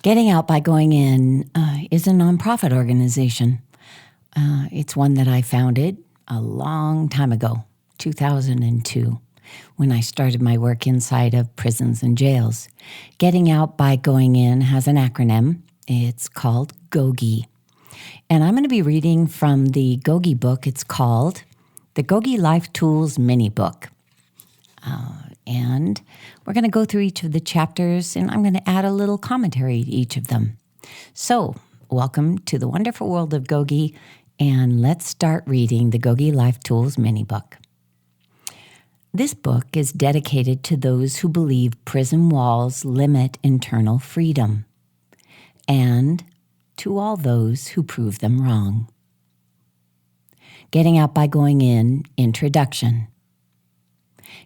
Getting Out by Going In is a nonprofit organization. It's one that I founded a long time ago, 2002, when I started my work inside of prisons and jails. Getting Out by Going In has an acronym. It's called GOGI. And I'm going to be reading from the GOGI book. It's called the GOGI Life Tools Mini Book. And we're going to go through each of the chapters, and I'm going to add a little commentary to each of them. So, welcome to the wonderful world of GOGI, and let's start reading the GOGI Life Tools Mini Book. This book is dedicated to those who believe prison walls limit internal freedom, and to all those who prove them wrong. Getting Out by Going In, Introduction.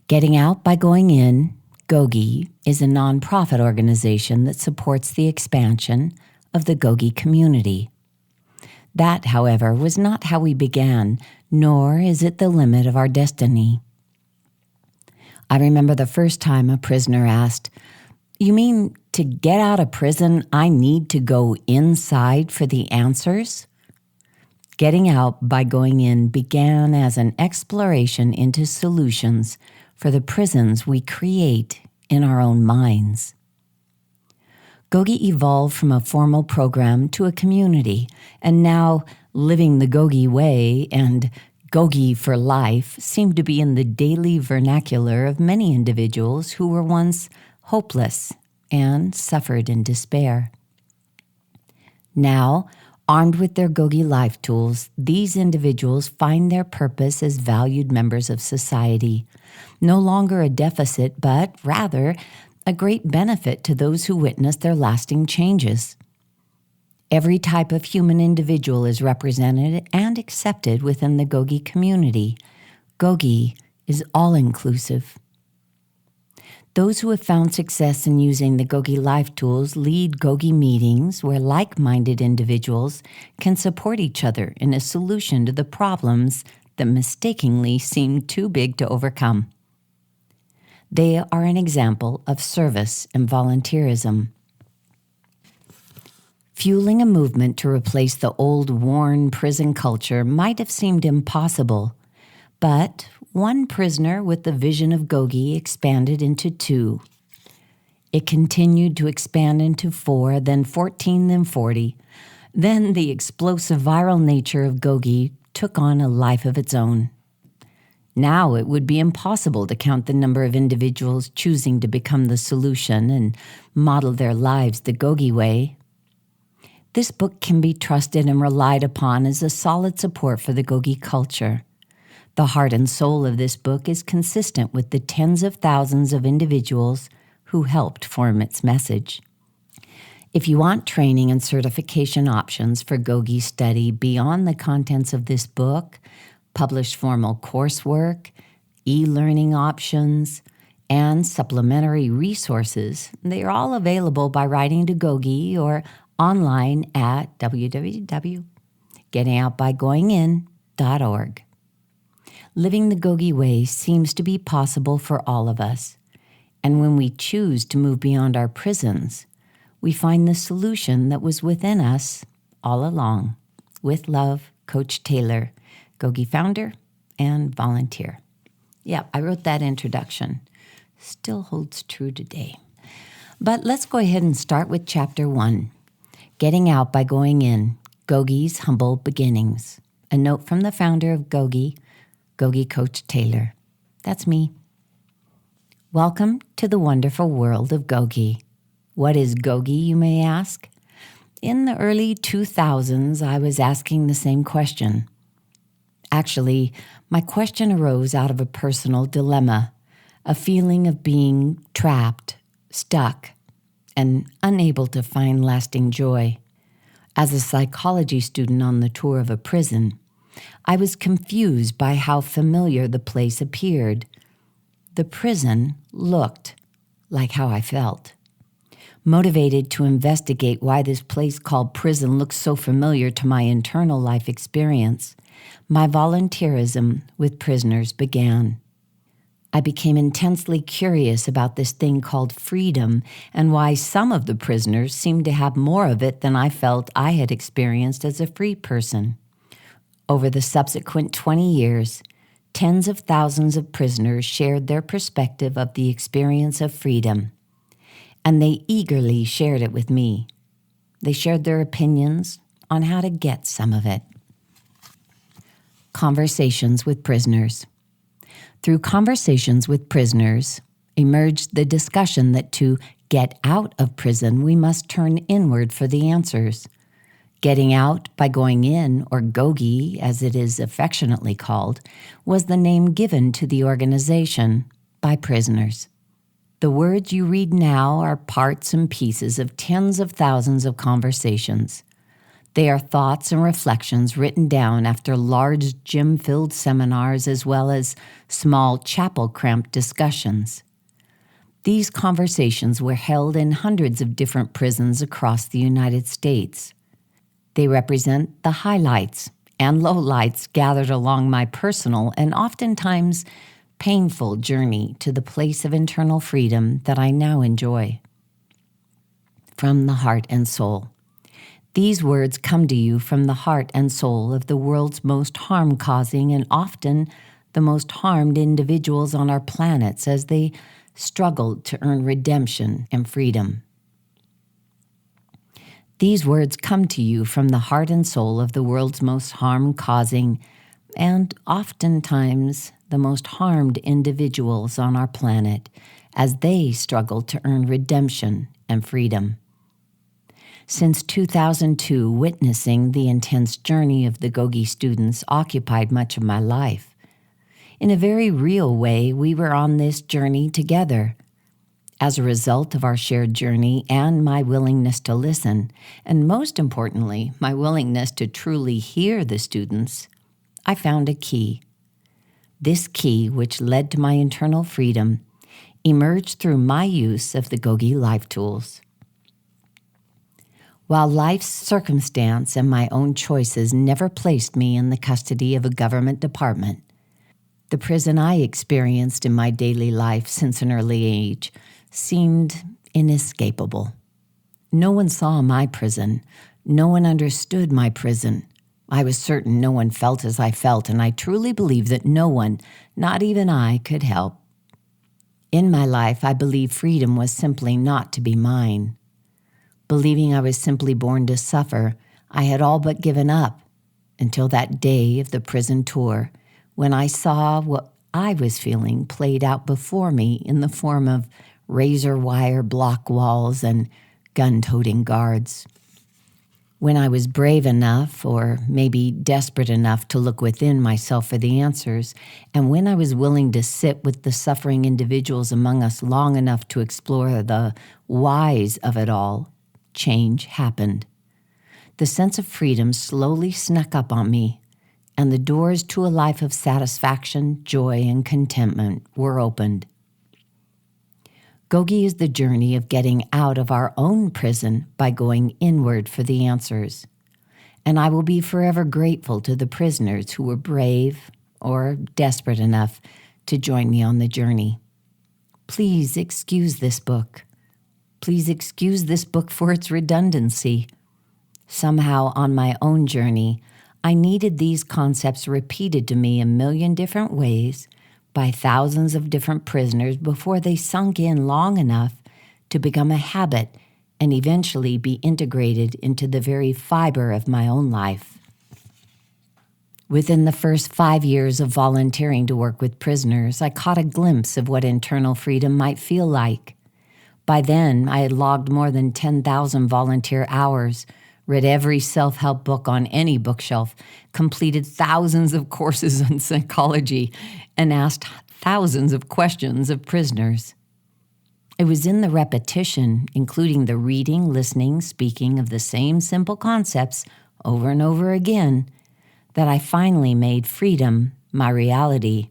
Getting Out by Going In, GOGI, is a nonprofit organization that supports the expansion of the GOGI community. That, however, was not how we began, nor is it the limit of our destiny. I remember the first time a prisoner asked, "You mean to get out of prison, I need to go inside for the answers?" Getting Out by Going In began as an exploration into solutions for the prisons we create in our own minds. GOGI evolved from a formal program to a community, and now living the GOGI way and GOGI for life seem to be in the daily vernacular of many individuals who were once hopeless and suffered in despair. Now, armed with their GOGI life tools, these individuals find their purpose as valued members of society, no longer a deficit, but rather a great benefit to those who witness their lasting changes. Every type of human individual is represented and accepted within the GOGI community. GOGI is all-inclusive. Those who have found success in using the GOGI Life Tools lead GOGI meetings where like-minded individuals can support each other in a solution to the problems that mistakenly seem too big to overcome. They are an example of service and volunteerism. Fueling a movement to replace the old, worn prison culture might have seemed impossible, but one prisoner with the vision of GOGI expanded into 2. It continued to expand into 4, then 14, then 40. Then the explosive viral nature of GOGI took on a life of its own. Now it would be impossible to count the number of individuals choosing to become the solution and model their lives the GOGI way. This book can be trusted and relied upon as a solid support for the GOGI culture. The heart and soul of this book is consistent with the tens of thousands of individuals who helped form its message. If you want training and certification options for GOGI study beyond the contents of this book, published formal coursework, e-learning options, and supplementary resources, they are all available by writing to GOGI or online at www.gettingoutbygoingin.org. Living the GOGI way seems to be possible for all of us, and when we choose to move beyond our prisons, we find the solution that was within us all along. With love, Coach Taylor, GOGI founder and volunteer. Yeah, I wrote that introduction. Still holds true today. But let's go ahead and start with Chapter 1, Getting Out by Going In, GOGI's Humble Beginnings. A note from the founder of GOGI, GOGI Coach Taylor. That's me. Welcome to the wonderful world of GOGI. What is GOGI, you may ask? In the early 2000s, I was asking the same question. Actually, my question arose out of a personal dilemma, a feeling of being trapped, stuck, and unable to find lasting joy. As a psychology student on the tour of a prison, I was confused by how familiar the place appeared. The prison looked like how I felt. Motivated to investigate why this place called prison looked so familiar to my internal life experience, my volunteerism with prisoners began. I became intensely curious about this thing called freedom and why some of the prisoners seemed to have more of it than I felt I had experienced as a free person. Over the subsequent 20 years, tens of thousands of prisoners shared their perspective of the experience of freedom, and they eagerly shared it with me. They shared their opinions on how to get some of it. Conversations with prisoners. Through conversations with prisoners emerged the discussion that to get out of prison, we must turn inward for the answers. Getting out by going in, or GOGI, as it is affectionately called, was the name given to the organization by prisoners. The words you read now are parts and pieces of tens of thousands of conversations. They are thoughts and reflections written down after large gym-filled seminars as well as small chapel-cramped discussions. These conversations were held in hundreds of different prisons across the United States. They represent the highlights and lowlights gathered along my personal and oftentimes painful journey to the place of internal freedom that I now enjoy. From the heart and soul. These words come to you from the heart and soul of the world's most harm-causing and often the most harmed individuals on our planets as they struggled to earn redemption and freedom. These words come to you from the heart and soul of the world's most harm-causing and oftentimes the most harmed individuals on our planet as they struggle to earn redemption and freedom. Since 2002, witnessing the intense journey of the GOGI students occupied much of my life. In a very real way, we were on this journey together. As a result of our shared journey and my willingness to listen, and most importantly, my willingness to truly hear the students, I found a key. This key, which led to my internal freedom, emerged through my use of the GOGI Life Tools. While life's circumstance and my own choices never placed me in the custody of a government department, the prison I experienced in my daily life since an early age seemed inescapable. No one saw my prison. No one understood my prison. I was certain no one felt as I felt, and I truly believe that no one, not even I, could help. In my life, I believed freedom was simply not to be mine. Believing I was simply born to suffer, I had all but given up until that day of the prison tour when I saw what I was feeling played out before me in the form of razor wire block walls and gun-toting guards. When I was brave enough, or maybe desperate enough, to look within myself for the answers, and when I was willing to sit with the suffering individuals among us long enough to explore the whys of it all, change happened. The sense of freedom slowly snuck up on me, and the doors to a life of satisfaction, joy, and contentment were opened. GOGI is the journey of getting out of our own prison by going inward for the answers. And I will be forever grateful to the prisoners who were brave or desperate enough to join me on the journey. Please excuse this book. Please excuse this book for its redundancy. Somehow on my own journey, I needed these concepts repeated to me a million different ways by thousands of different prisoners before they sunk in long enough to become a habit and eventually be integrated into the very fiber of my own life. Within the first 5 years of volunteering to work with prisoners, I caught a glimpse of what internal freedom might feel like. By then, I had logged more than 10,000 volunteer hours, read every self-help book on any bookshelf, completed thousands of courses on psychology, and asked thousands of questions of prisoners. It was in the repetition, including the reading, listening, speaking of the same simple concepts over and over again, that I finally made freedom my reality.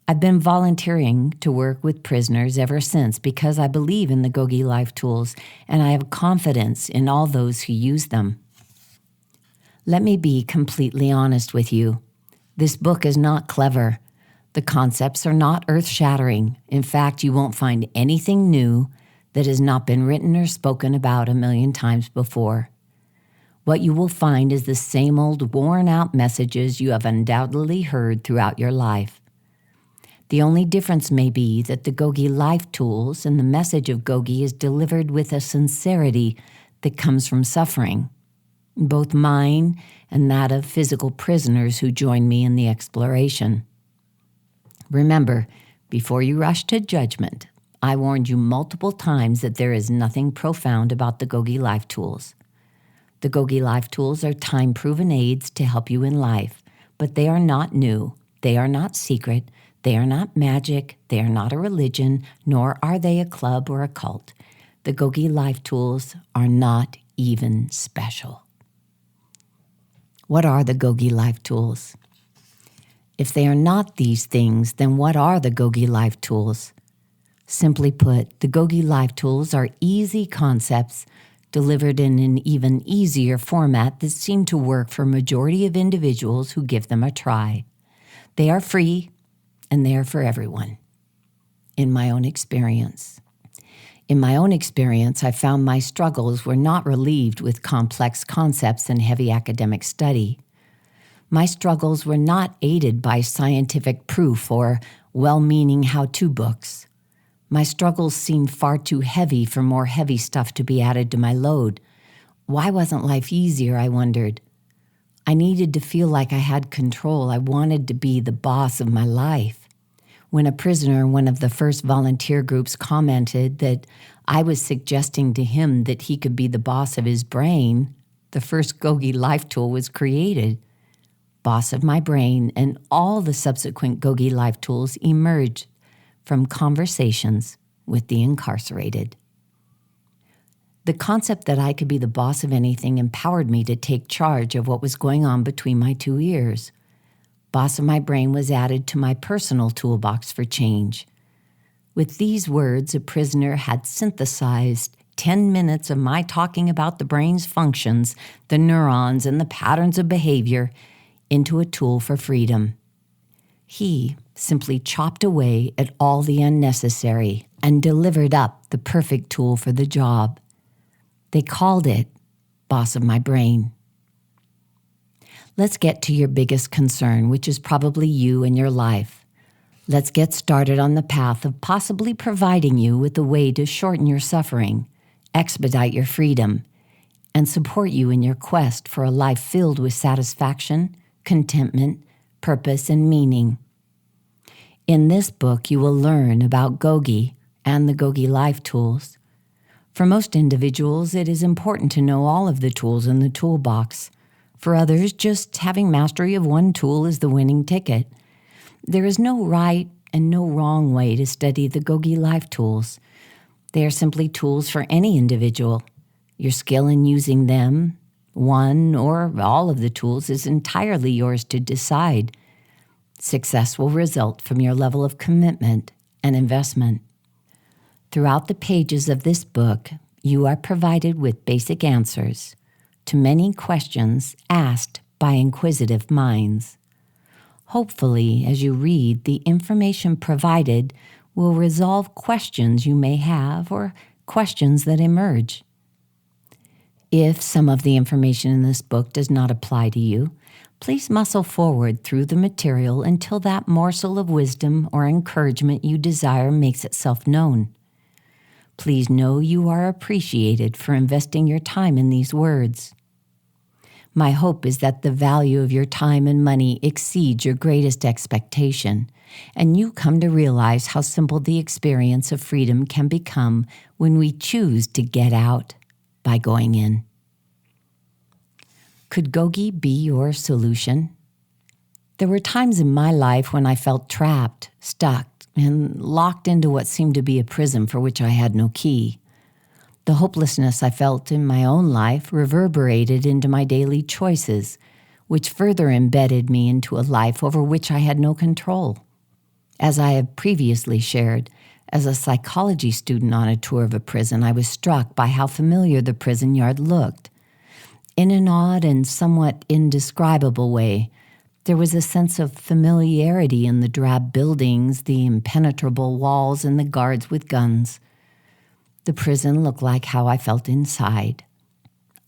I've been volunteering to work with prisoners ever since because I believe in the GOGI Life Tools, and I have confidence in all those who use them. Let me be completely honest with you. This book is not clever. The concepts are not earth-shattering. In fact, you won't find anything new that has not been written or spoken about 1,000,000 times before. What you will find is the same old worn-out messages you have undoubtedly heard throughout your life. The only difference may be that the GOGI Life Tools and the message of GOGI is delivered with a sincerity that comes from suffering, both mine and that of physical prisoners who join me in the exploration. Remember, before you rush to judgment, I warned you multiple times that there is nothing profound about the GOGI Life Tools. The GOGI Life Tools are time-proven aids to help you in life, but they are not new, they are not secret, they are not magic, they are not a religion, nor are they a club or a cult. The GOGI Life Tools are not even special. What are the GOGI Life Tools? If they are not these things, then what are the GOGI Life Tools? Simply put, the GOGI Life Tools are easy concepts delivered in an even easier format that seem to work for a majority of individuals who give them a try. They are free, and they are for everyone. In my own experience, I found my struggles were not relieved with complex concepts and heavy academic study. My struggles were not aided by scientific proof or well-meaning how-to books. My struggles seemed far too heavy for more heavy stuff to be added to my load. Why wasn't life easier, I wondered. I needed to feel like I had control. I wanted to be the boss of my life. When a prisoner in one of the first volunteer groups commented that I was suggesting to him that he could be the boss of his brain, the first GOGI Life Tool was created. Boss of my brain, and all the subsequent GOGI Life Tools emerged from conversations with the incarcerated. The concept that I could be the boss of anything empowered me to take charge of what was going on between my two ears. Boss of my brain was added to my personal toolbox for change. With these words, a prisoner had synthesized 10 minutes of my talking about the brain's functions, the neurons, and the patterns of behavior into a tool for freedom. He simply chopped away at all the unnecessary and delivered up the perfect tool for the job. They called it Boss of My Brain. Let's get to your biggest concern, which is probably you and your life. Let's get started on the path of possibly providing you with a way to shorten your suffering, expedite your freedom, and support you in your quest for a life filled with satisfaction, contentment, purpose, and meaning. In this book, you will learn about GOGI and the GOGI Life Tools. For most individuals, it is important to know all of the tools in the toolbox. For others, just having mastery of one tool is the winning ticket. There is no right and no wrong way to study the GOGI Life Tools. They are simply tools for any individual. Your skill in using them, one or all of the tools, is entirely yours to decide. Success will result from your level of commitment and investment. Throughout the pages of this book, you are provided with basic answers to many questions asked by inquisitive minds. Hopefully, as you read, the information provided will resolve questions you may have or questions that emerge. If some of the information in this book does not apply to you, please muscle forward through the material until that morsel of wisdom or encouragement you desire makes itself known. Please know you are appreciated for investing your time in these words. My hope is that the value of your time and money exceeds your greatest expectation, and you come to realize how simple the experience of freedom can become when we choose to get out by going in. Could GOGI be your solution? There were times in my life when I felt trapped, stuck, and locked into what seemed to be a prison for which I had no key. The hopelessness I felt in my own life reverberated into my daily choices, which further embedded me into a life over which I had no control. As I have previously shared, as a psychology student on a tour of a prison, I was struck by how familiar the prison yard looked. In an odd and somewhat indescribable way, There was a sense of familiarity in the drab buildings, the impenetrable walls, and the guards with guns. The prison looked like how I felt inside.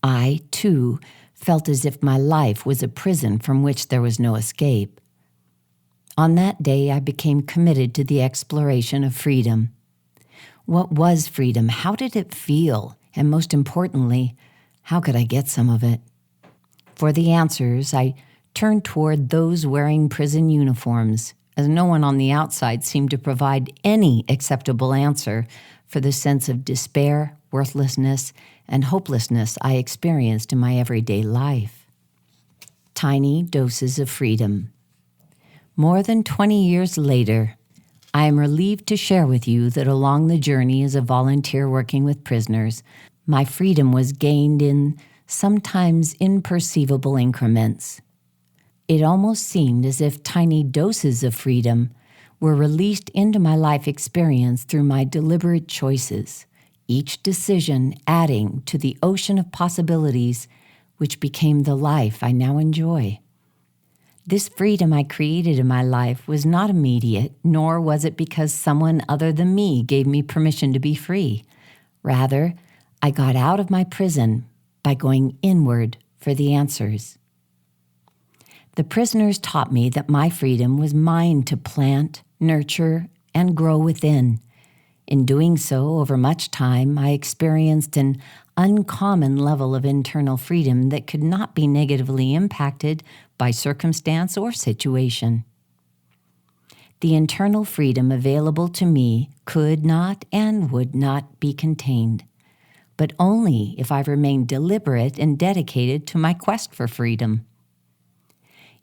I, too, felt as if my life was a prison from which there was no escape. On that day, I became committed to the exploration of freedom. What was freedom? How did it feel? And most importantly, how could I get some of it? For the answers, I turned toward those wearing prison uniforms, as no one on the outside seemed to provide any acceptable answer for the sense of despair, worthlessness, and hopelessness I experienced in my everyday life. Tiny doses of freedom. More than 20 years later, I am relieved to share with you that along the journey as a volunteer working with prisoners, my freedom was gained in sometimes imperceivable increments. It almost seemed as if tiny doses of freedom were released into my life experience through my deliberate choices, each decision adding to the ocean of possibilities which became the life I now enjoy. This freedom I created in my life was not immediate, nor was it because someone other than me gave me permission to be free. Rather, I got out of my prison by going inward for the answers. The prisoners taught me that my freedom was mine to plant, nurture, and grow within. In doing so, over much time, I experienced an uncommon level of internal freedom that could not be negatively impacted by circumstance or situation. The internal freedom available to me could not and would not be contained, but only if I remained deliberate and dedicated to my quest for freedom.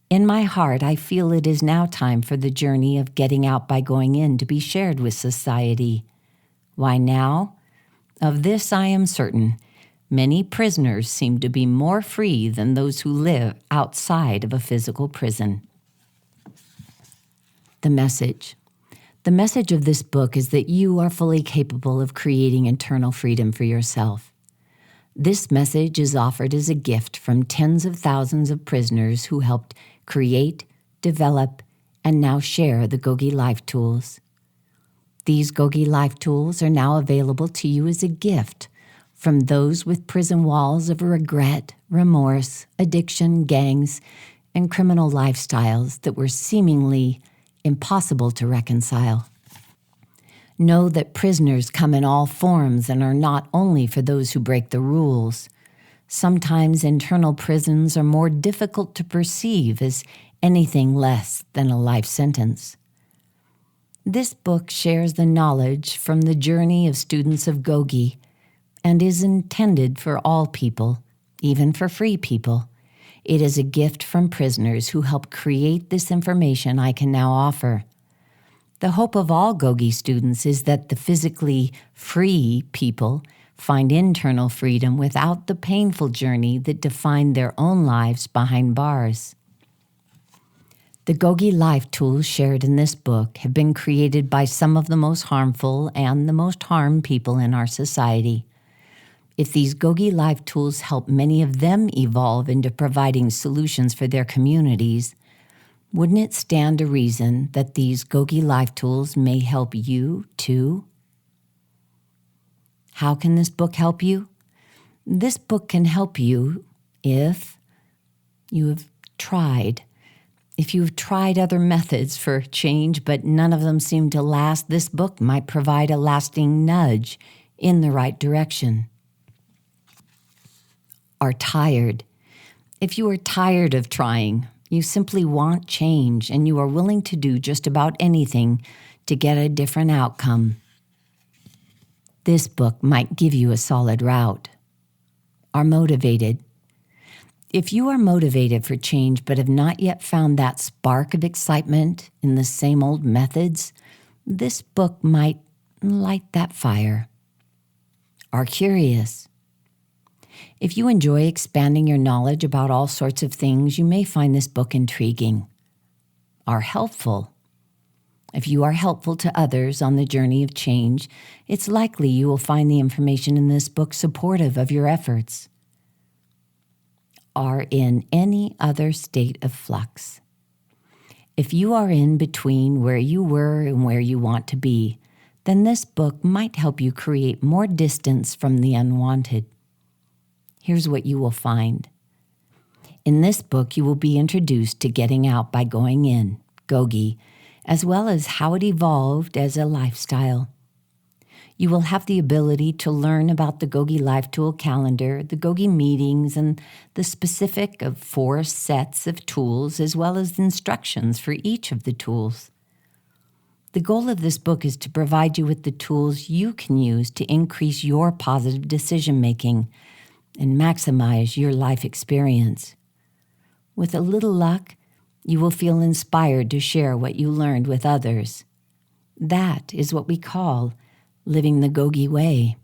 In my heart, I feel it is now time for the journey of getting out by going in to be shared with society. Why now? Of this I am certain. Many prisoners seem to be more free than those who live outside of a physical prison. The message. The message of this book is that you are fully capable of creating internal freedom for yourself. This message is offered as a gift from tens of thousands of prisoners who helped create, develop, and now share the GOGI Life Tools. These GOGI Life Tools are now available to you as a gift from those with prison walls of regret, remorse, addiction, gangs, and criminal lifestyles that were seemingly impossible to reconcile. Know that prisoners come in all forms and are not only for those who break the rules. Sometimes internal prisons are more difficult to perceive as anything less than a life sentence. This book shares the knowledge from the journey of students of GOGI and is intended for all people, even for free people. It is a gift from prisoners who helped create this information I can now offer. The hope of all GOGI students is that the physically free people find internal freedom without the painful journey that defined their own lives behind bars. The GOGI Life Tools shared in this book have been created by some of the most harmful and the most harmed people in our society. If these GOGI Life Tools help many of them evolve into providing solutions for their communities, wouldn't it stand to reason that these GOGI Life Tools may help you too? How can this book help you? This book can help you if you have tried. If you've tried other methods for change, but none of them seem to last, this book might provide a lasting nudge in the right direction. Are tired. If you are tired of trying, you simply want change, and you are willing to do just about anything to get a different outcome, this book might give you a solid route. Are motivated. If you are motivated for change but have not yet found that spark of excitement in the same old methods, this book might light that fire. Are curious. If you enjoy expanding your knowledge about all sorts of things, you may find this book intriguing. Are helpful. If you are helpful to others on the journey of change, it's likely you will find the information in this book supportive of your efforts. Are in any other state of flux. If you are in between where you were and where you want to be, then this book might help you create more distance from the unwanted. Here's what you will find. In this book, you will be introduced to getting out by going in, GOGI, as well as how it evolved as a lifestyle. You will have the ability to learn about the GOGI Life Tool calendar, the GOGI meetings, and the specific of 4 sets of tools, as well as instructions for each of the tools. The goal of this book is to provide you with the tools you can use to increase your positive decision-making and maximize your life experience. With a little luck, you will feel inspired to share what you learned with others. That is what we call living the GOGI way.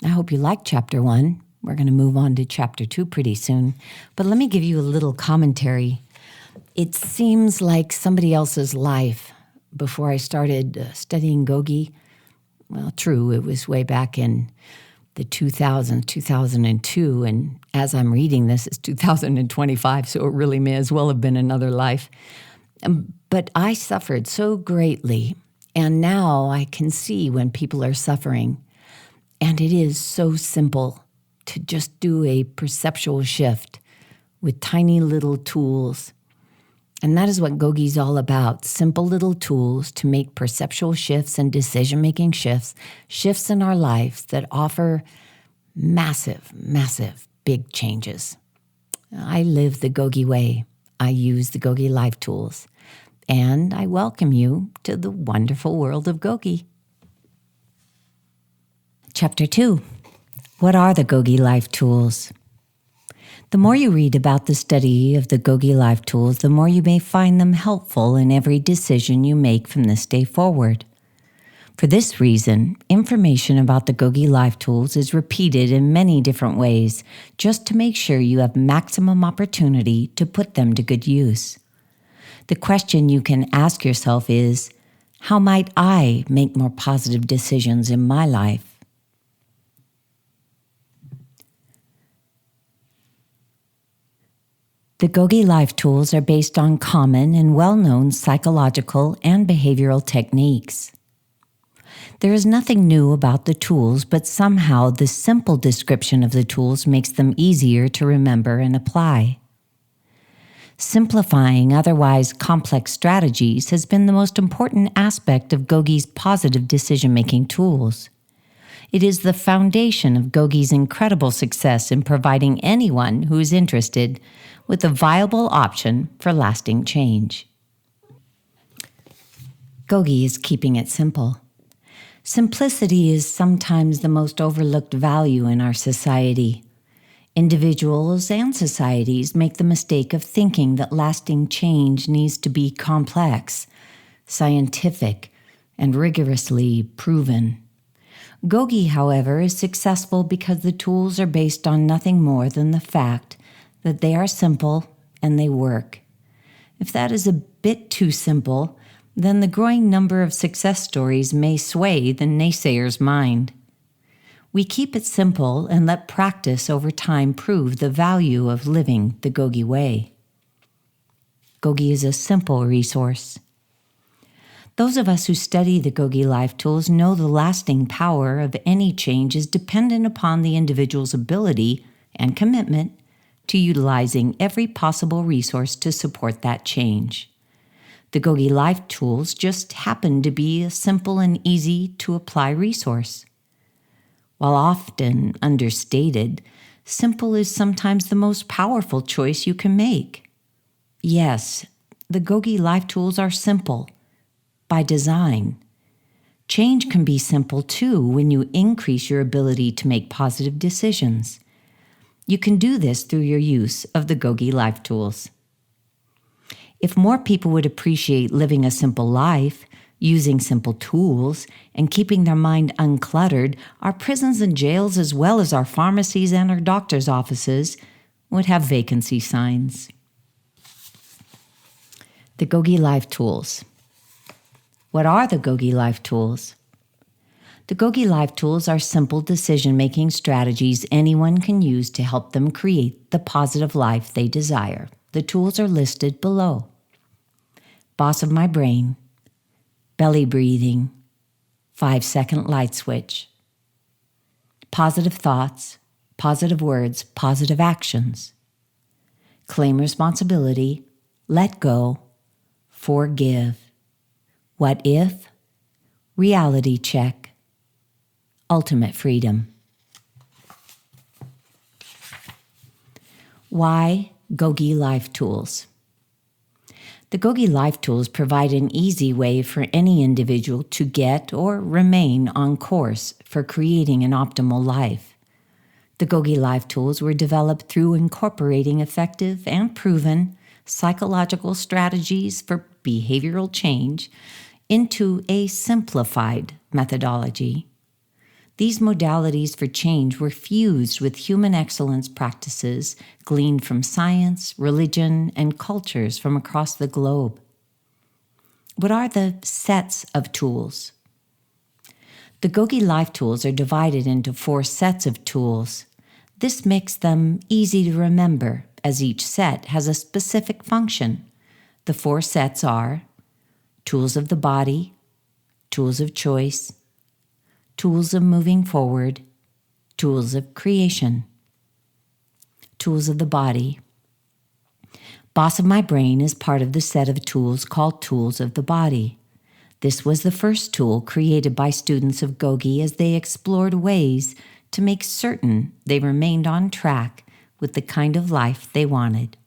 I hope you liked Chapter 1. We're going to move on to Chapter 2 pretty soon. But let me give you a little commentary. It seems like somebody else's life before I started studying GOGI. Well, true, it was way back in the 2002, and as I'm reading this, it's 2025, so it really may as well have been another life. But I suffered so greatly, and now I can see when people are suffering. And it is so simple to just do a perceptual shift with tiny little tools. And that is what GOGI is all about, simple little tools to make perceptual shifts and decision-making shifts in our lives that offer massive, massive, big changes. I live the GOGI way. I use the GOGI Life Tools. And I welcome you to the wonderful world of GOGI. Chapter 2. What are the GOGI Life Tools? The more you read about the study of the GOGI Life Tools, the more you may find them helpful in every decision you make from this day forward. For this reason, information about the GOGI Life Tools is repeated in many different ways, just to make sure you have maximum opportunity to put them to good use. The question you can ask yourself is, how might I make more positive decisions in my life? The GOGI Life Tools are based on common and well-known psychological and behavioral techniques. There is nothing new about the tools, but somehow the simple description of the tools makes them easier to remember and apply. Simplifying otherwise complex strategies has been the most important aspect of GOGI's positive decision-making tools. It is the foundation of GOGI's incredible success in providing anyone who is interested with a viable option for lasting change. GOGI is keeping it simple. Simplicity is sometimes the most overlooked value in our society. Individuals and societies make the mistake of thinking that lasting change needs to be complex, scientific, and rigorously proven. GOGI, however, is successful because the tools are based on nothing more than the fact that they are simple and they work. If that is a bit too simple, then the growing number of success stories may sway the naysayer's mind. We keep it simple and let practice over time prove the value of living the GOGI way. GOGI is a simple resource. Those of us who study the GOGI Life Tools know the lasting power of any change is dependent upon the individual's ability and commitment to utilizing every possible resource to support that change. The GOGI Life Tools just happen to be a simple and easy to apply resource. While often understated, simple is sometimes the most powerful choice you can make. Yes, the GOGI Life Tools are simple by design. Change can be simple too when you increase your ability to make positive decisions. You can do this through your use of the GOGI Life Tools. If more people would appreciate living a simple life, using simple tools, and keeping their mind uncluttered, our prisons and jails, as well as our pharmacies and our doctors' offices, would have vacancy signs. The GOGI Life Tools. What are the GOGI Life Tools? The GOGI Life Tools are simple decision-making strategies anyone can use to help them create the positive life they desire. The tools are listed below. Boss of my brain, belly breathing, 5-second light switch. Positive thoughts, positive words, positive actions. Claim responsibility, let go, forgive. What if? Reality check. Ultimate freedom. Why GOGI Life Tools? The GOGI Life Tools provide an easy way for any individual to get or remain on course for creating an optimal life. The GOGI Life Tools were developed through incorporating effective and proven psychological strategies for behavioral change into a simplified methodology. These modalities for change were fused with human excellence practices gleaned from science, religion, and cultures from across the globe. What are the sets of tools? The GOGI Life Tools are divided into 4 sets of tools. This makes them easy to remember, as each set has a specific function. The 4 sets are tools of the body, tools of choice, tools of moving forward, tools of creation. Tools of the body. Boss of my brain is part of the set of tools called tools of the body. This was the first tool created by students of GOGI as they explored ways to make certain they remained on track with the kind of life they wanted.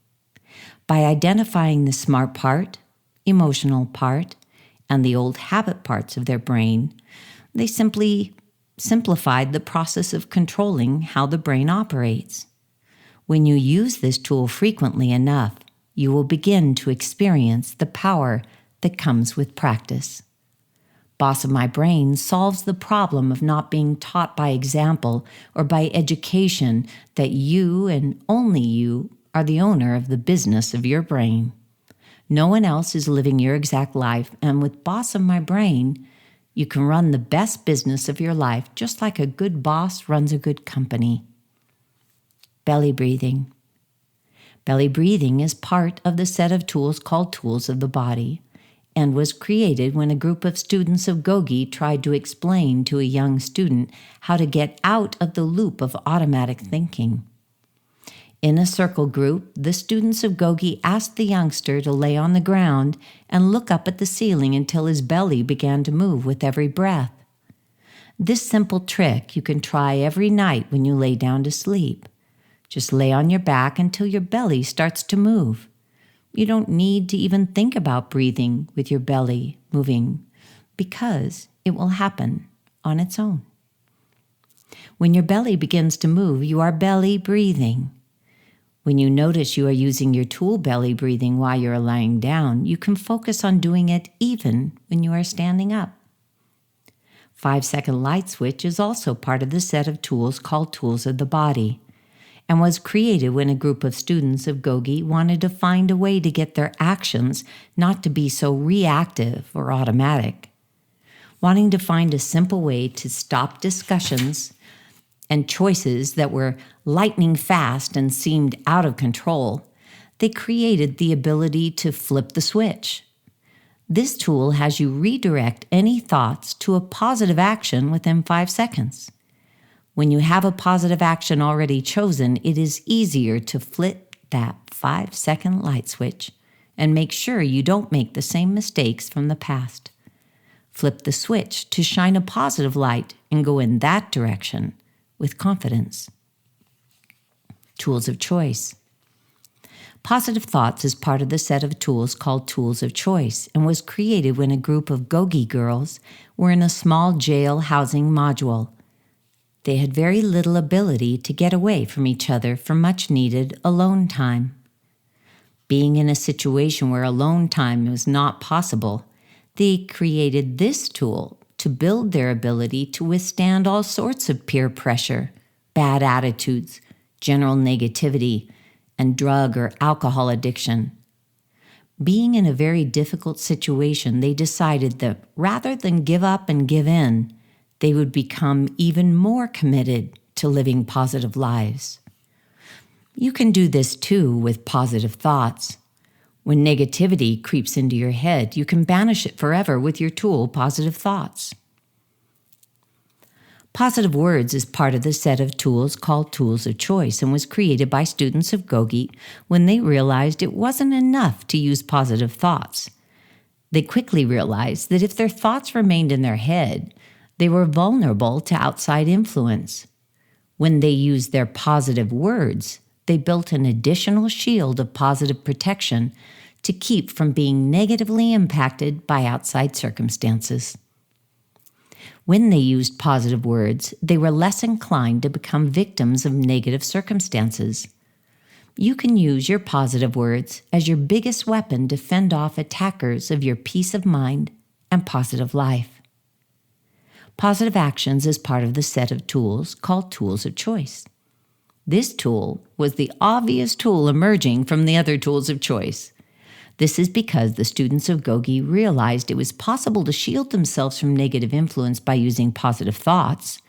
By identifying the smart part, emotional part, and the old habit parts of their brain, they simply simplified the process of controlling how the brain operates. When you use this tool frequently enough, you will begin to experience the power that comes with practice. Boss of my brain solves the problem of not being taught by example or by education that you and only you are the owner of the business of your brain. No one else is living your exact life, and with Boss of my brain, you can run the best business of your life just like a good boss runs a good company. Belly breathing. Belly breathing is part of the set of tools called tools of the body and was created when a group of students of GOGI tried to explain to a young student how to get out of the loop of automatic thinking. In a circle group, the students of GOGI asked the youngster to lay on the ground and look up at the ceiling until his belly began to move with every breath. This simple trick you can try every night when you lay down to sleep. Just lay on your back until your belly starts to move. You don't need to even think about breathing with your belly moving because it will happen on its own. When your belly begins to move, you are belly breathing. When you notice you are using your tool belly breathing while you're lying down, you can focus on doing it even when you are standing up. 5-second light switch is also part of the set of tools called tools of the body and was created when a group of students of GOGI wanted to find a way to get their actions not to be so reactive or automatic. Wanting to find a simple way to stop discussions and choices that were lightning fast and seemed out of control, they created the ability to flip the switch. This tool has you redirect any thoughts to a positive action within 5 seconds. When you have a positive action already chosen, it is easier to flip that 5-second light switch and make sure you don't make the same mistakes from the past. Flip the switch to shine a positive light and go in that direction with confidence. Tools of choice. Positive thoughts is part of the set of tools called tools of choice and was created when a group of GOGI girls were in a small jail housing module. They had very little ability to get away from each other for much needed alone time. Being in a situation where alone time was not possible, they created this tool to build their ability to withstand all sorts of peer pressure, bad attitudes, general negativity, and drug or alcohol addiction. Being in a very difficult situation, they decided that rather than give up and give in, they would become even more committed to living positive lives. You can do this too with positive thoughts. When negativity creeps into your head, you can banish it forever with your tool, positive thoughts. Positive words is part of the set of tools called Tools of Choice and was created by students of GOGI when they realized it wasn't enough to use positive thoughts. They quickly realized that if their thoughts remained in their head, they were vulnerable to outside influence. When they used their positive words, they built an additional shield of positive protection to keep from being negatively impacted by outside circumstances. When they used positive words, they were less inclined to become victims of negative circumstances. You can use your positive words as your biggest weapon to fend off attackers of your peace of mind and positive life. Positive actions is part of the set of tools called Tools of Choice. This tool was the obvious tool emerging from the other tools of choice. This is because the students of GOGI realized it was possible to shield themselves from negative influence by using positive thoughts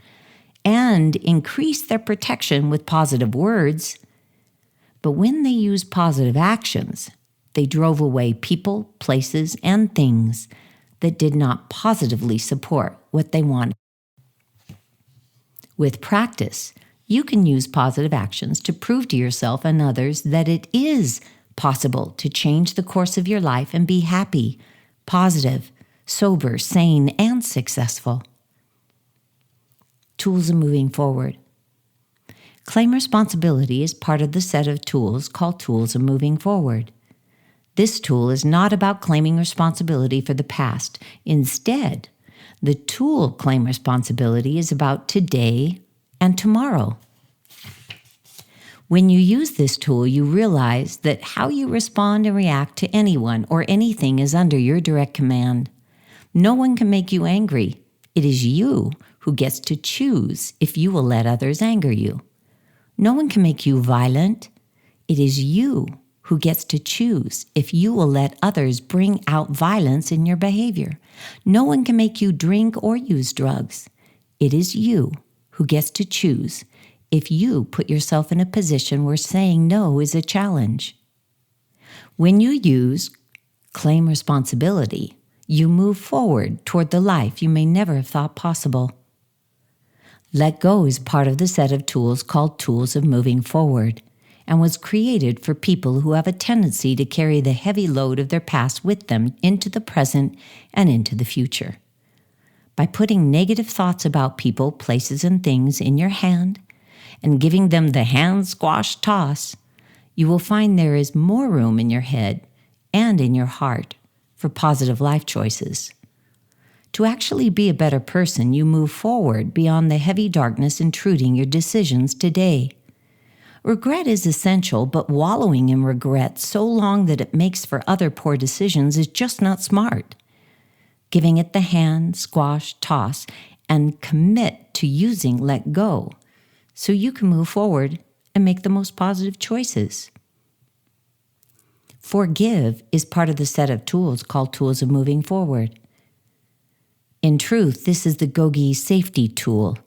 and increase their protection with positive words. But when they used positive actions, they drove away people, places, and things that did not positively support what they wanted. With practice, you can use positive actions to prove to yourself and others that it is possible to change the course of your life and be happy, positive, sober, sane, and successful. Tools of moving forward. Claim responsibility is part of the set of tools called Tools of Moving Forward. This tool is not about claiming responsibility for the past. Instead, the tool Claim Responsibility is about today and tomorrow. When you use this tool, you realize that how you respond and react to anyone or anything is under your direct command. No one can make you angry. It is you who gets to choose if you will let others anger you. No one can make you violent. It is you who gets to choose if you will let others bring out violence in your behavior. No one can make you drink or use drugs. It is you who gets to choose if you put yourself in a position where saying no is a challenge. When you use Claim Responsibility, you move forward toward the life you may never have thought possible. Let Go is part of the set of tools called Tools of Moving Forward and was created for people who have a tendency to carry the heavy load of their past with them into the present and into the future. By putting negative thoughts about people, places, and things in your hand and giving them the hand squash toss, you will find there is more room in your head and in your heart for positive life choices. To actually be a better person, you move forward beyond the heavy darkness intruding your decisions today. Regret is essential, but wallowing in regret so long that it makes for other poor decisions is just not smart. Giving it the hand, squash, toss, and commit to using Let Go so you can move forward and make the most positive choices. Forgive is part of the set of tools called Tools of Moving Forward. In truth, this is the GOGI safety tool.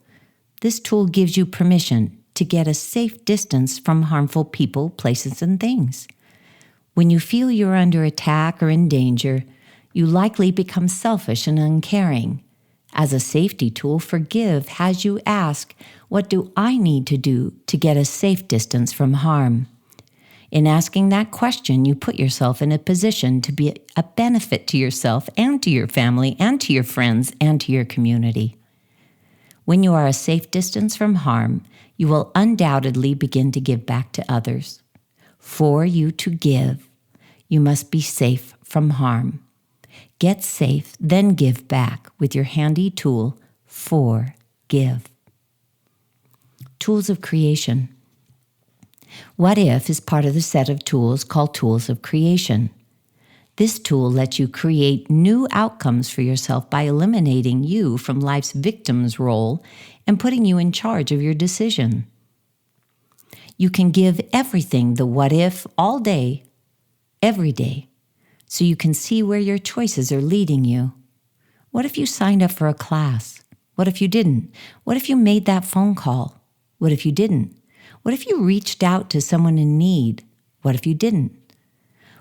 This tool gives you permission to get a safe distance from harmful people, places, and things. When you feel you're under attack or in danger, you likely become selfish and uncaring. As a safety tool, Forgive has you ask, what do I need to do to get a safe distance from harm? In asking that question, you put yourself in a position to be a benefit to yourself and to your family and to your friends and to your community. When you are a safe distance from harm, you will undoubtedly begin to give back to others. For you to give, you must be safe from harm. Get safe, then give back with your handy tool, Forgive. Tools of Creation. What If is part of the set of tools called Tools of Creation. This tool lets you create new outcomes for yourself by eliminating you from life's victim's role and putting you in charge of your decision. You can give everything the what if all day, every day, so you can see where your choices are leading you. What if you signed up for a class? What if you didn't? What if you made that phone call? What if you didn't? What if you reached out to someone in need? What if you didn't?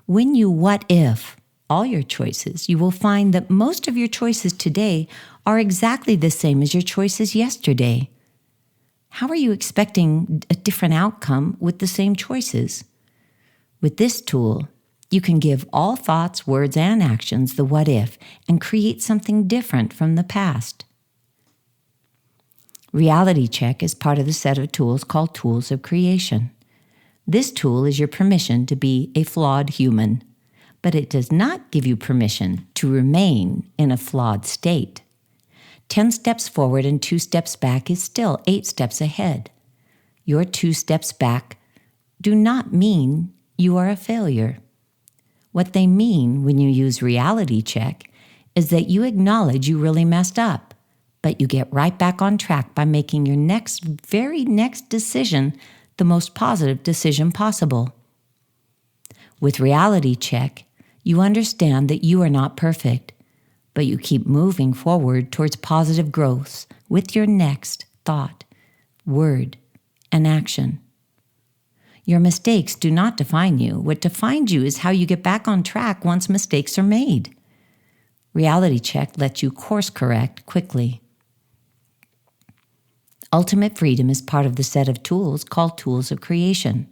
When you what if all your choices, you will find that most of your choices today are exactly the same as your choices yesterday. How are you expecting a different outcome with the same choices? With this tool, you can give all thoughts, words, and actions the what if and create something different from the past. Reality Check is part of the set of tools called Tools of Creation. This tool is your permission to be a flawed human, but it does not give you permission to remain in a flawed state. 10 steps forward and 2 steps back is still 8 steps ahead. Your 2 steps back do not mean you are a failure. What they mean when you use Reality Check is that you acknowledge you really messed up, but you get right back on track by making your very next decision the most positive decision possible. With Reality Check, you understand that you are not perfect, but you keep moving forward towards positive growth with your next thought, word, and action. Your mistakes do not define you. What defines you is how you get back on track once mistakes are made. Reality Check lets you course correct quickly. Ultimate Freedom is part of the set of tools called Tools of Creation.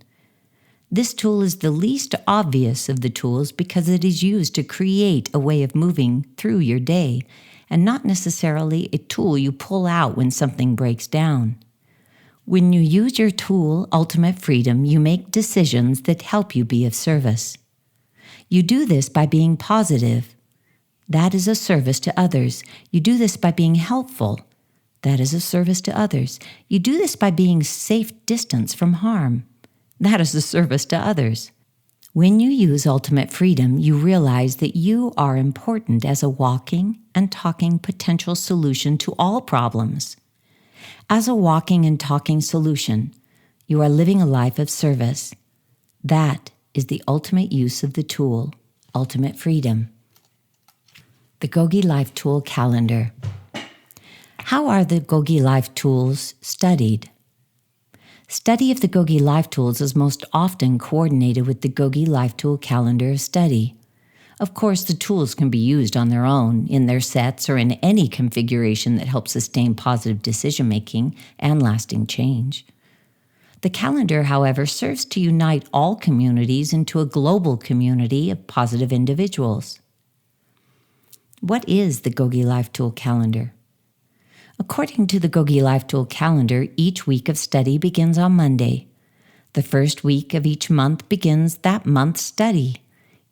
This tool is the least obvious of the tools because it is used to create a way of moving through your day and not necessarily a tool you pull out when something breaks down. When you use your tool, Ultimate Freedom, you make decisions that help you be of service. You do this by being positive. That is a service to others. You do this by being helpful. That is a service to others. You do this by being safe distance from harm. That is a service to others. When you use Ultimate Freedom, you realize that you are important as a walking and talking potential solution to all problems. As a walking and talking solution, you are living a life of service. That is the ultimate use of the tool, Ultimate Freedom. The GOGI Life Tool Calendar. How are the GOGI Life Tools studied? Study of the GOGI Life Tools is most often coordinated with the GOGI Life Tool Calendar of Study. Of course, the tools can be used on their own, in their sets, or in any configuration that helps sustain positive decision-making and lasting change. The calendar, however, serves to unite all communities into a global community of positive individuals. What is the GOGI Life Tool Calendar? According to the GOGI Life Tool Calendar, each week of study begins on Monday. The first week of each month begins that month's study.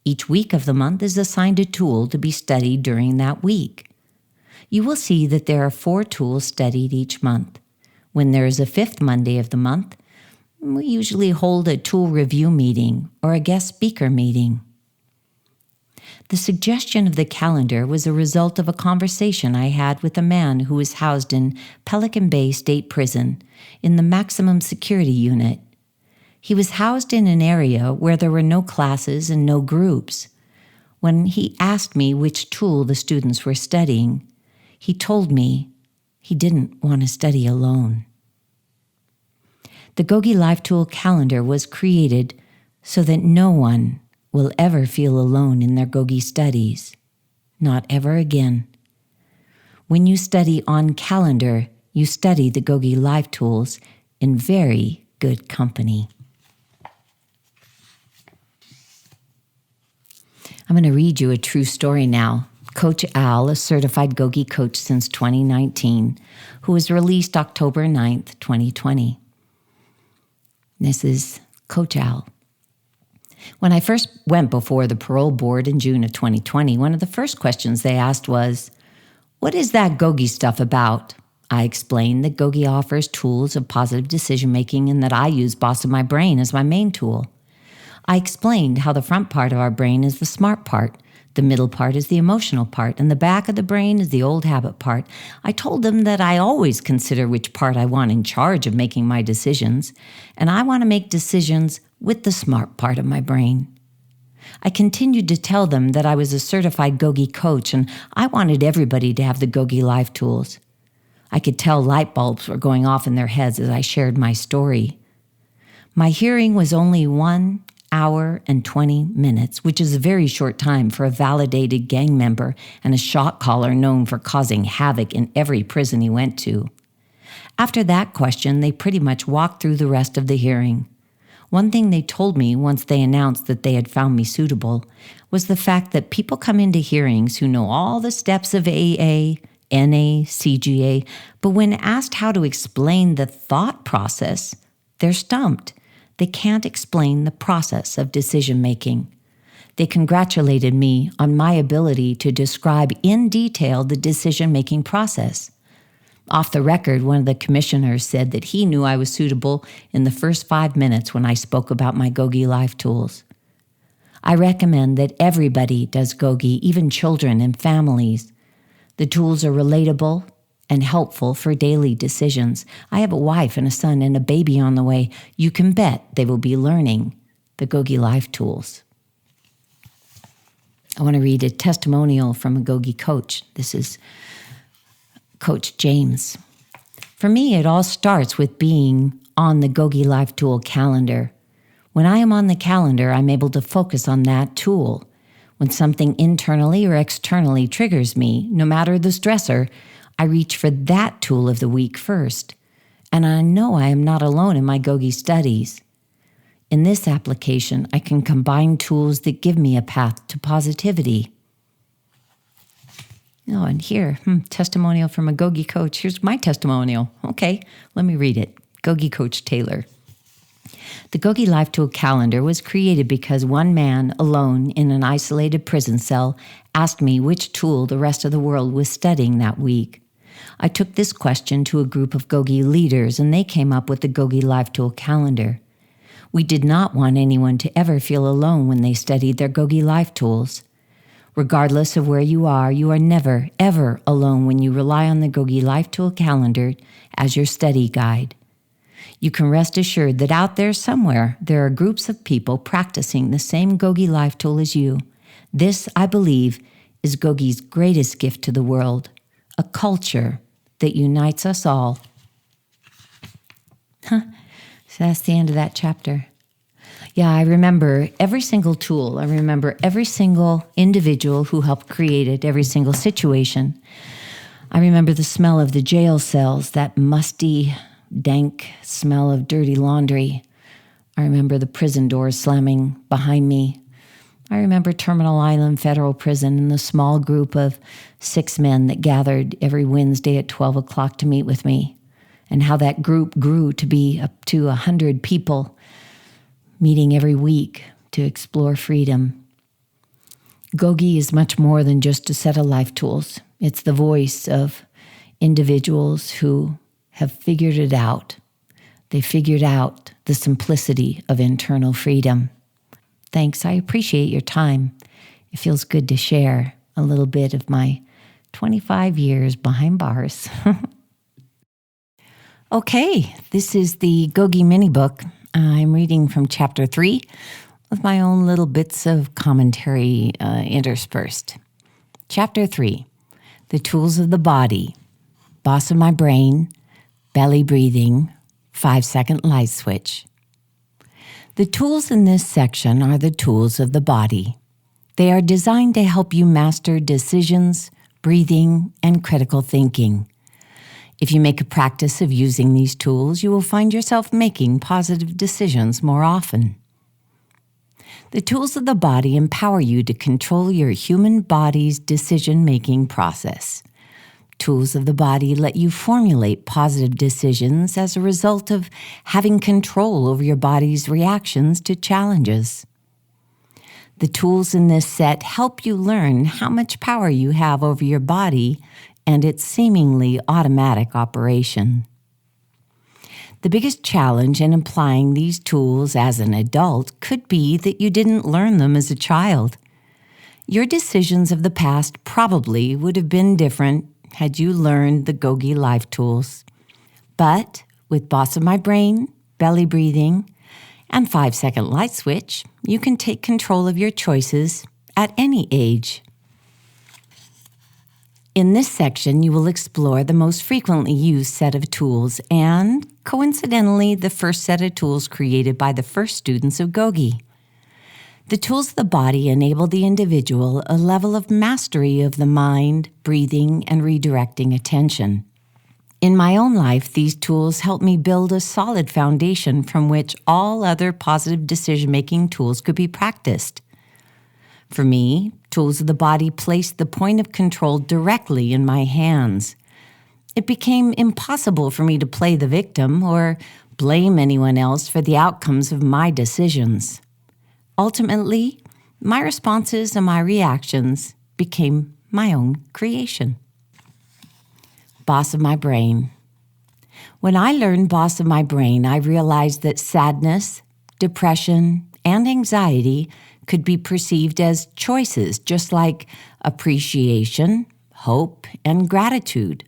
Each week of the month is assigned a tool to be studied during that week. You will see that there are 4 tools studied each month. When there is a 5th Monday of the month, we usually hold a tool review meeting or a guest speaker meeting. The suggestion of the calendar was a result of a conversation I had with a man who was housed in Pelican Bay State Prison in the maximum security unit. He was housed in an area where there were no classes and no groups. When he asked me which tool the students were studying, he told me he didn't want to study alone. The GOGI Life Tool Calendar was created so that no one will ever feel alone in their GOGI studies. Not ever again. When you study on calendar, you study the GOGI Life Tools in very good company. I'm going to read you a true story now. Coach Al, a certified GOGI coach since 2019, who was released October 9th, 2020. This is Coach Al. When I first went before the parole board in June of 2020, one of the first questions they asked was, "What is that GOGI stuff about?" I explained that GOGI offers tools of positive decision-making and that I use Boss of My Brain as my main tool. I explained how the front part of our brain is the smart part, the middle part is the emotional part, and the back of the brain is the old habit part. I told them that I always consider which part I want in charge of making my decisions, and I want to make decisions with the smart part of my brain. I continued to tell them that I was a certified GOGI coach and I wanted everybody to have the GOGI Life Tools. I could tell light bulbs were going off in their heads as I shared my story. My hearing was only 1 hour and 20 minutes, which is a very short time for a validated gang member and a shot caller known for causing havoc in every prison he went to. After that question, they pretty much walked through the rest of the hearing. One thing they told me once they announced that they had found me suitable was the fact that people come into hearings who know all the steps of AA, NA, CGA, but when asked how to explain the thought process, they're stumped. They can't explain the process of decision-making. They congratulated me on my ability to describe in detail the decision-making process. Off the record, one of the commissioners said that he knew I was suitable in the first 5 minutes when I spoke about my GOGI Life Tools. I recommend that everybody does GOGI, even children and families. The tools are relatable and helpful for daily decisions. I have a wife and a son and a baby on the way. You can bet they will be learning the GOGI Life Tools. I want to read a testimonial from a GOGI coach. This is Coach James. For me, it all starts with being on the GOGI Life Tool calendar. When I am on the calendar, I'm able to focus on that tool. When something internally or externally triggers me, no matter the stressor, I reach for that tool of the week first. And I know I am not alone in my GOGI studies. In this application, I can combine tools that give me a path to positivity. Oh, and here, testimonial from a GOGI coach. Here's my testimonial. Okay, let me read it. GOGI Coach Taylor. The GOGI Life Tool calendar was created because one man alone in an isolated prison cell asked me which tool the rest of the world was studying that week. I took this question to a group of GOGI leaders, and they came up with the GOGI Life Tool calendar. We did not want anyone to ever feel alone when they studied their GOGI Life Tools. Regardless of where you are never, ever alone when you rely on the GOGI Life Tool calendar as your study guide. You can rest assured that out there somewhere, there are groups of people practicing the same GOGI Life Tool as you. This, I believe, is GOGI's greatest gift to the world, a culture that unites us all. So that's the end of that chapter. Yeah, I remember every single tool. I remember every single individual who helped create it, every single situation. I remember the smell of the jail cells, that musty, dank smell of dirty laundry. I remember the prison doors slamming behind me. I remember Terminal Island Federal Prison and the small group of 6 men that gathered every Wednesday at 12 o'clock to meet with me, and how that group grew to be up to 100 people meeting every week to explore freedom. GOGI is much more than just a set of life tools. It's the voice of individuals who have figured it out. They figured out the simplicity of internal freedom. Thanks. I appreciate your time. It feels good to share a little bit of my 25 years behind bars. Okay, this is the GOGI Mini Book. I'm reading from Chapter 3 with my own little bits of commentary interspersed. Chapter 3, The Tools of the Body, Boss of My Brain, Belly Breathing, 5-second light switch. The tools in this section are the tools of the body. They are designed to help you master decisions, breathing, and critical thinking. If you make a practice of using these tools, you will find yourself making positive decisions more often. The tools of the body empower you to control your human body's decision-making process. Tools of the body let you formulate positive decisions as a result of having control over your body's reactions to challenges. The tools in this set help you learn how much power you have over your body and its seemingly automatic operation. The biggest challenge in applying these tools as an adult could be that you didn't learn them as a child. Your decisions of the past probably would have been different had you learned the GOGI Life Tools. But with Boss of My Brain, Belly Breathing, and 5-second light switch, you can take control of your choices at any age. In this section, you will explore the most frequently used set of tools and, coincidentally, the first set of tools created by the first students of GOGI. The tools of the body enable the individual a level of mastery of the mind, breathing, and redirecting attention. In my own life, these tools help me build a solid foundation from which all other positive decision-making tools could be practiced. For me, tools of the body placed the point of control directly in my hands. It became impossible for me to play the victim or blame anyone else for the outcomes of my decisions. Ultimately, my responses and my reactions became my own creation. Boss of my brain. When I learned Boss of my brain, I realized that sadness, depression, and anxiety could be perceived as choices, just like appreciation, hope, and gratitude.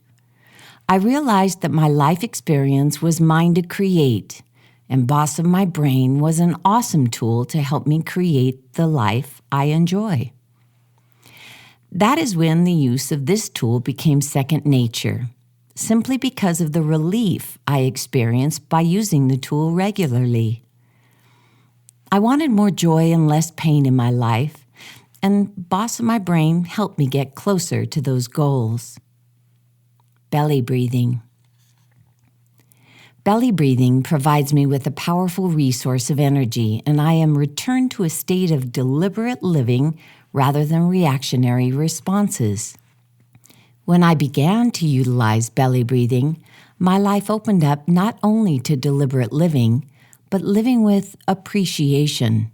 I realized that my life experience was mine to create, and Boss of my brain was an awesome tool to help me create the life I enjoy. That is when the use of this tool became second nature, simply because of the relief I experienced by using the tool regularly. I wanted more joy and less pain in my life, and Boss of my brain helped me get closer to those goals. Belly breathing. Belly breathing provides me with a powerful resource of energy, and I am returned to a state of deliberate living rather than reactionary responses. When I began to utilize belly breathing, my life opened up not only to deliberate living, but living with appreciation.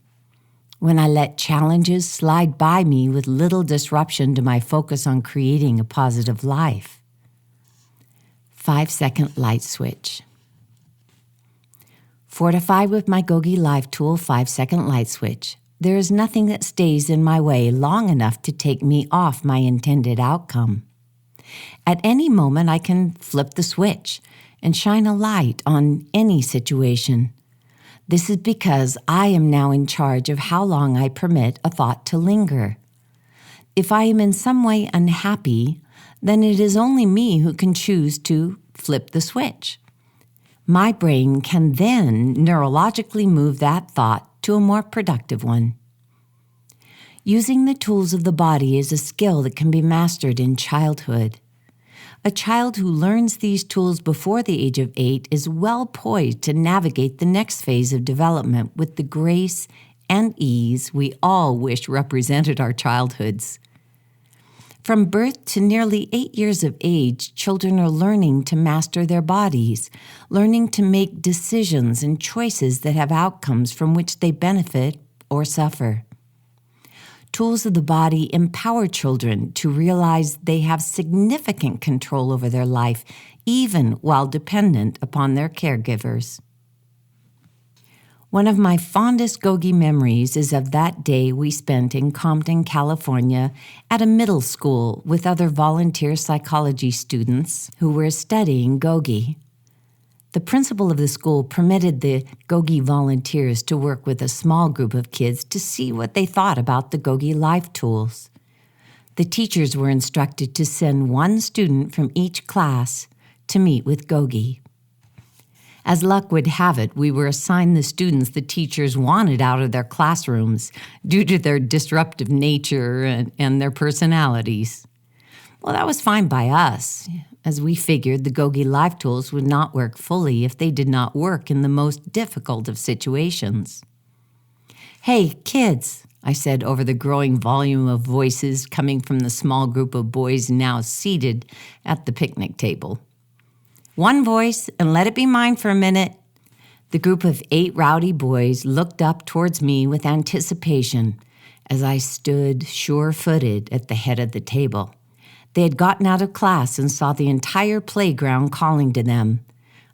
When I let challenges slide by me with little disruption to my focus on creating a positive life. 5-second light switch. Fortified with my GOGI Life Tool 5-second light switch, there is nothing that stays in my way long enough to take me off my intended outcome. At any moment, I can flip the switch and shine a light on any situation. This is because I am now in charge of how long I permit a thought to linger. If I am in some way unhappy, then it is only me who can choose to flip the switch. My brain can then neurologically move that thought to a more productive one. Using the tools of the body is a skill that can be mastered in childhood. A child who learns these tools before the age of 8 is well poised to navigate the next phase of development with the grace and ease we all wish represented our childhoods. From birth to nearly 8 years of age, children are learning to master their bodies, learning to make decisions and choices that have outcomes from which they benefit or suffer. Tools of the body empower children to realize they have significant control over their life, even while dependent upon their caregivers. One of my fondest GOGI memories is of that day we spent in Compton, California, at a middle school with other volunteer psychology students who were studying GOGI. The principal of the school permitted the GOGI volunteers to work with a small group of kids to see what they thought about the GOGI Life Tools. The teachers were instructed to send one student from each class to meet with GOGI. As luck would have it, we were assigned the students the teachers wanted out of their classrooms due to their disruptive nature and their personalities. Well, that was fine by us, as we figured the GOGI Life Tools would not work fully if they did not work in the most difficult of situations. "Hey, kids," I said over the growing volume of voices coming from the small group of boys now seated at the picnic table. "One voice, and let it be mine for a minute." The group of 8 rowdy boys looked up towards me with anticipation as I stood sure-footed at the head of the table. They had gotten out of class and saw the entire playground calling to them.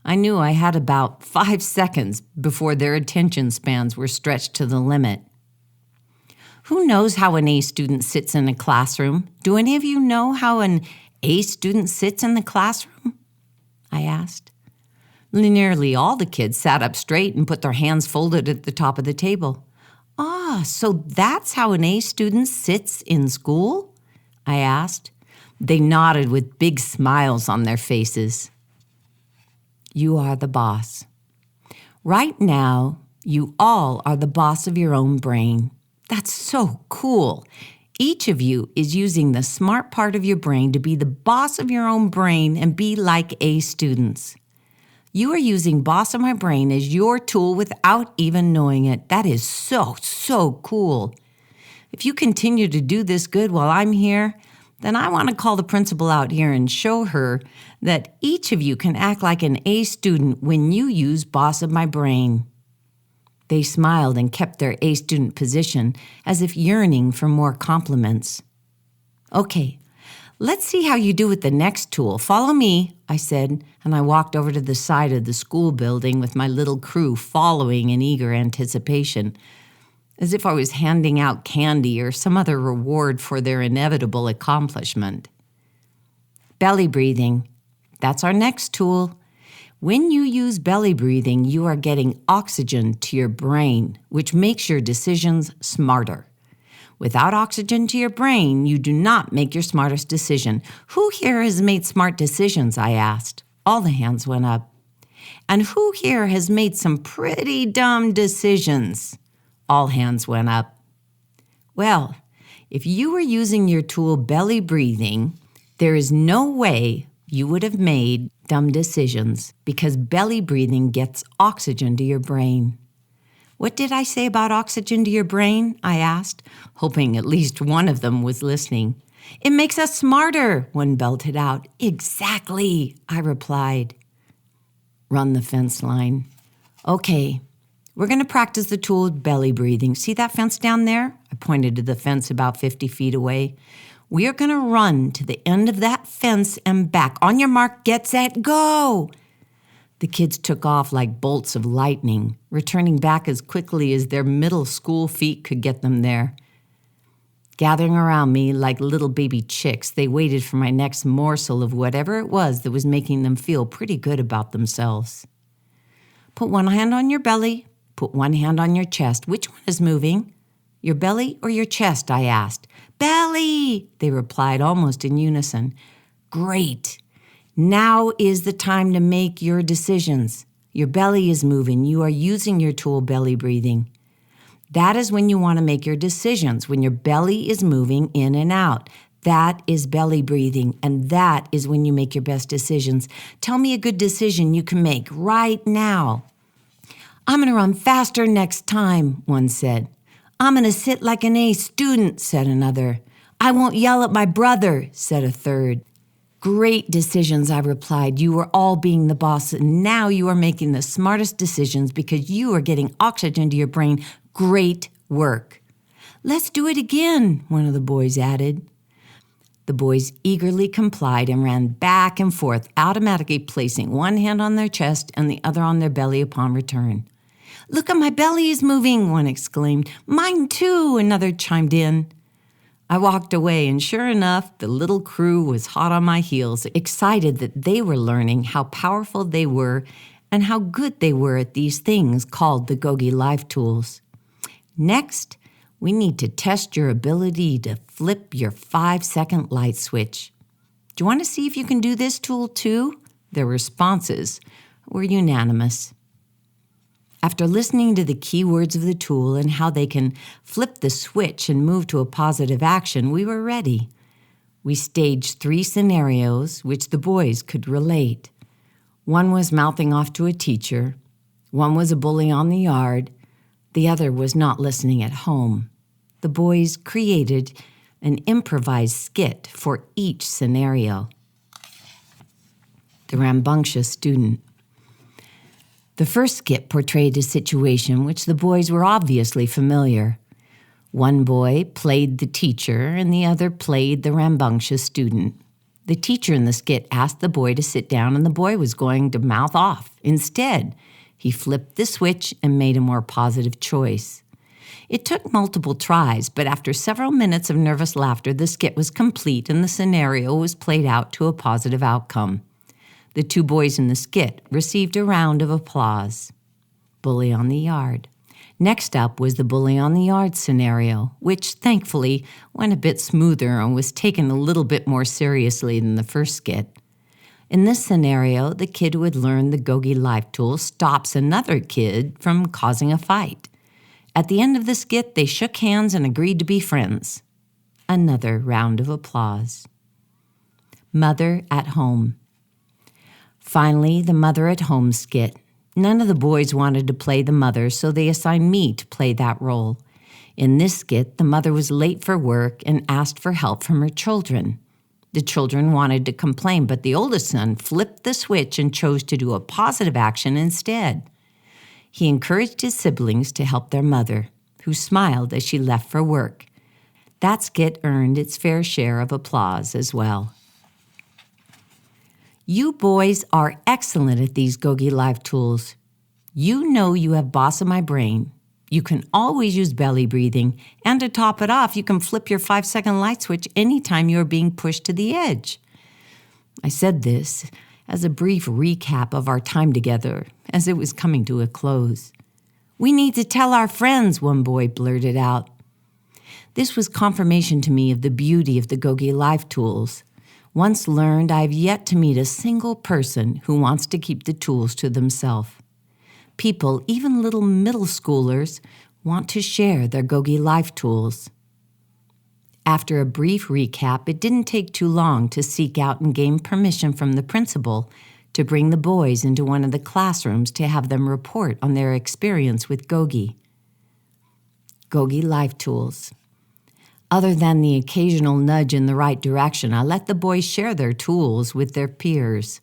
I knew I had about 5 seconds before their attention spans were stretched to the limit. Who knows how an A student sits in a classroom? Do any of you know how an A student sits in the classroom? I asked. Nearly all the kids sat up straight and put their hands folded at the top of the table. "Ah, so that's how an A student sits in school?" I asked. They nodded with big smiles on their faces. You are the boss. Right now, you all are the boss of your own brain. That's so cool. Each of you is using the smart part of your brain to be the boss of your own brain and be like A students. You are using Boss of My Brain as your tool without even knowing it. That is so, so cool. If you continue to do this good while I'm here, then I want to call the principal out here and show her that each of you can act like an A student when you use Boss of My Brain. They smiled and kept their A student position as if yearning for more compliments. Okay, let's see how you do with the next tool. Follow me, I said, and I walked over to the side of the school building with my little crew following in eager anticipation, as if I was handing out candy or some other reward for their inevitable accomplishment. Belly breathing. That's our next tool. When you use belly breathing, you are getting oxygen to your brain, which makes your decisions smarter. Without oxygen to your brain, you do not make your smartest decision. Who here has made smart decisions, I asked. All the hands went up. And who here has made some pretty dumb decisions? All hands went up. Well, if you were using your tool belly breathing, there is no way you would have made dumb decisions because belly breathing gets oxygen to your brain. What did I say about oxygen to your brain? I asked, hoping at least one of them was listening. It makes us smarter, one belted out. Exactly, I replied. Run the fence line. Okay, we're going to practice the tool of belly breathing. See that fence down there? I pointed to the fence about 50 feet away. We are going to run to the end of that fence and back. On your mark, get set, go! The kids took off like bolts of lightning, returning back as quickly as their middle school feet could get them there. Gathering around me like little baby chicks, they waited for my next morsel of whatever it was that was making them feel pretty good about themselves. Put one hand on your belly, put one hand on your chest. Which one is moving? Your belly or your chest, I asked. Belly, they replied almost in unison. Great. Now is the time to make your decisions. Your belly is moving. You are using your tool belly breathing. That is when you want to make your decisions, when your belly is moving in and out. That is belly breathing, and that is when you make your best decisions. Tell me a good decision you can make right now. I'm going to run faster next time, one said. I'm going to sit like an A student, said another. I won't yell at my brother, said a third. Great decisions, I replied. You are all being the boss, and now you are making the smartest decisions because you are getting oxygen to your brain. Great work. Let's do it again, one of the boys added. The boys eagerly complied and ran back and forth, automatically placing one hand on their chest and the other on their belly upon return. Look at my belly is moving, one exclaimed. Mine too, another chimed in. I walked away, and sure enough, the little crew was hot on my heels, excited that they were learning how powerful they were and how good they were at these things called the GOGI Life Tools. Next, we need to test your ability to flip your 5-second light switch. Do you want to see if you can do this tool too? Their responses were unanimous. After listening to the key words of the tool and how they can flip the switch and move to a positive action, we were ready. We staged 3 scenarios which the boys could relate. One was mouthing off to a teacher, one was a bully on the yard, the other was not listening at home. The boys created an improvised skit for each scenario. The rambunctious student. The first skit portrayed a situation which the boys were obviously familiar. One boy played the teacher and the other played the rambunctious student. The teacher in the skit asked the boy to sit down and the boy was going to mouth off. Instead, he flipped the switch and made a more positive choice. It took multiple tries, but after several minutes of nervous laughter, the skit was complete and the scenario was played out to a positive outcome. The 2 boys in the skit received a round of applause. Bully on the yard. Next up was the bully on the yard scenario, which thankfully went a bit smoother and was taken a little bit more seriously than the first skit. In this scenario, the kid who had learned the GOGI Life Tools stops another kid from causing a fight. At the end of the skit, they shook hands and agreed to be friends. Another round of applause. Mother at home. Finally, the mother at home skit. None of the boys wanted to play the mother, so they assigned me to play that role. In this skit, the mother was late for work and asked for help from her children. The children wanted to complain, but the oldest son flipped the switch and chose to do a positive action instead. He encouraged his siblings to help their mother, who smiled as she left for work. That skit earned its fair share of applause as well. You boys are excellent at these GOGI Life Tools. You know you have boss in my brain. You can always use belly breathing, and to top it off, you can flip your 5-second light switch anytime you are being pushed to the edge. I said this as a brief recap of our time together as it was coming to a close. We need to tell our friends, one boy blurted out. This was confirmation to me of the beauty of the GOGI Life Tools. Once learned, I have yet to meet a single person who wants to keep the tools to themselves. People, even little middle schoolers, want to share their GOGI Life Tools. After a brief recap, it didn't take too long to seek out and gain permission from the principal to bring the boys into one of the classrooms to have them report on their experience with GOGI. GOGI Life Tools. Other than the occasional nudge in the right direction, I let the boys share their tools with their peers.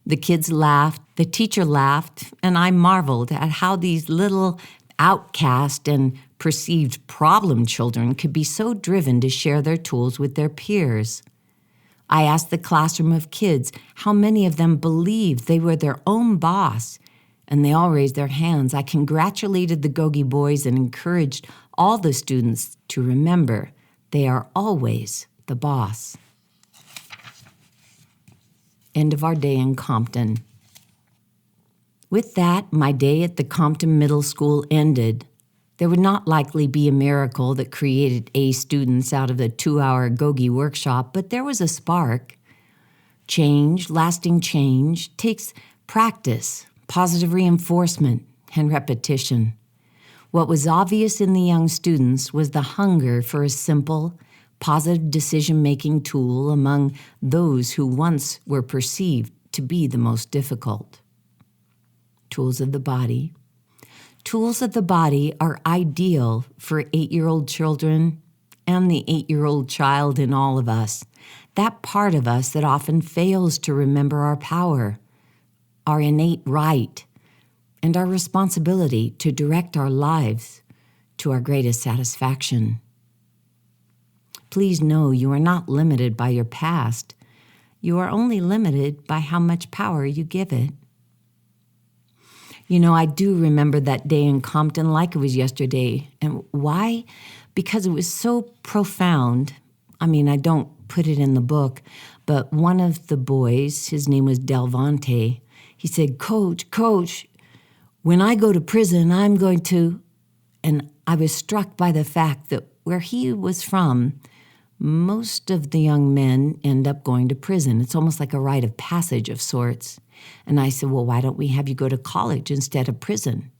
The kids laughed, the teacher laughed, and I marveled at how these little outcast and perceived problem children could be so driven to share their tools with their peers. I asked the classroom of kids how many of them believed they were their own boss, and they all raised their hands. I congratulated the GOGI boys and encouraged all the students to remember they are always the boss. End of our day in Compton. With that, my day at the Compton Middle School ended. There would not likely be a miracle that created A students out of the 2-hour GOGI workshop, but there was a spark. Change, lasting change, takes practice, positive reinforcement, and repetition. What was obvious in the young students was the hunger for a simple, positive decision-making tool among those who once were perceived to be the most difficult. Tools of the body. Tools of the body are ideal for 8-year-old children and the 8-year-old child in all of us, that part of us that often fails to remember our power, our innate right, and our responsibility to direct our lives to our greatest satisfaction. Please know you are not limited by your past. You are only limited by how much power you give it. You know, I do remember that day in Compton like it was yesterday. And why? Because it was so profound. I mean, I don't put it in the book, but one of the boys, his name was Delvante, he said, Coach, when I go to prison, I'm going to... And I was struck by the fact that where he was from, most of the young men end up going to prison. It's almost like a rite of passage of sorts. And I said, well, why don't we have you go to college instead of prison?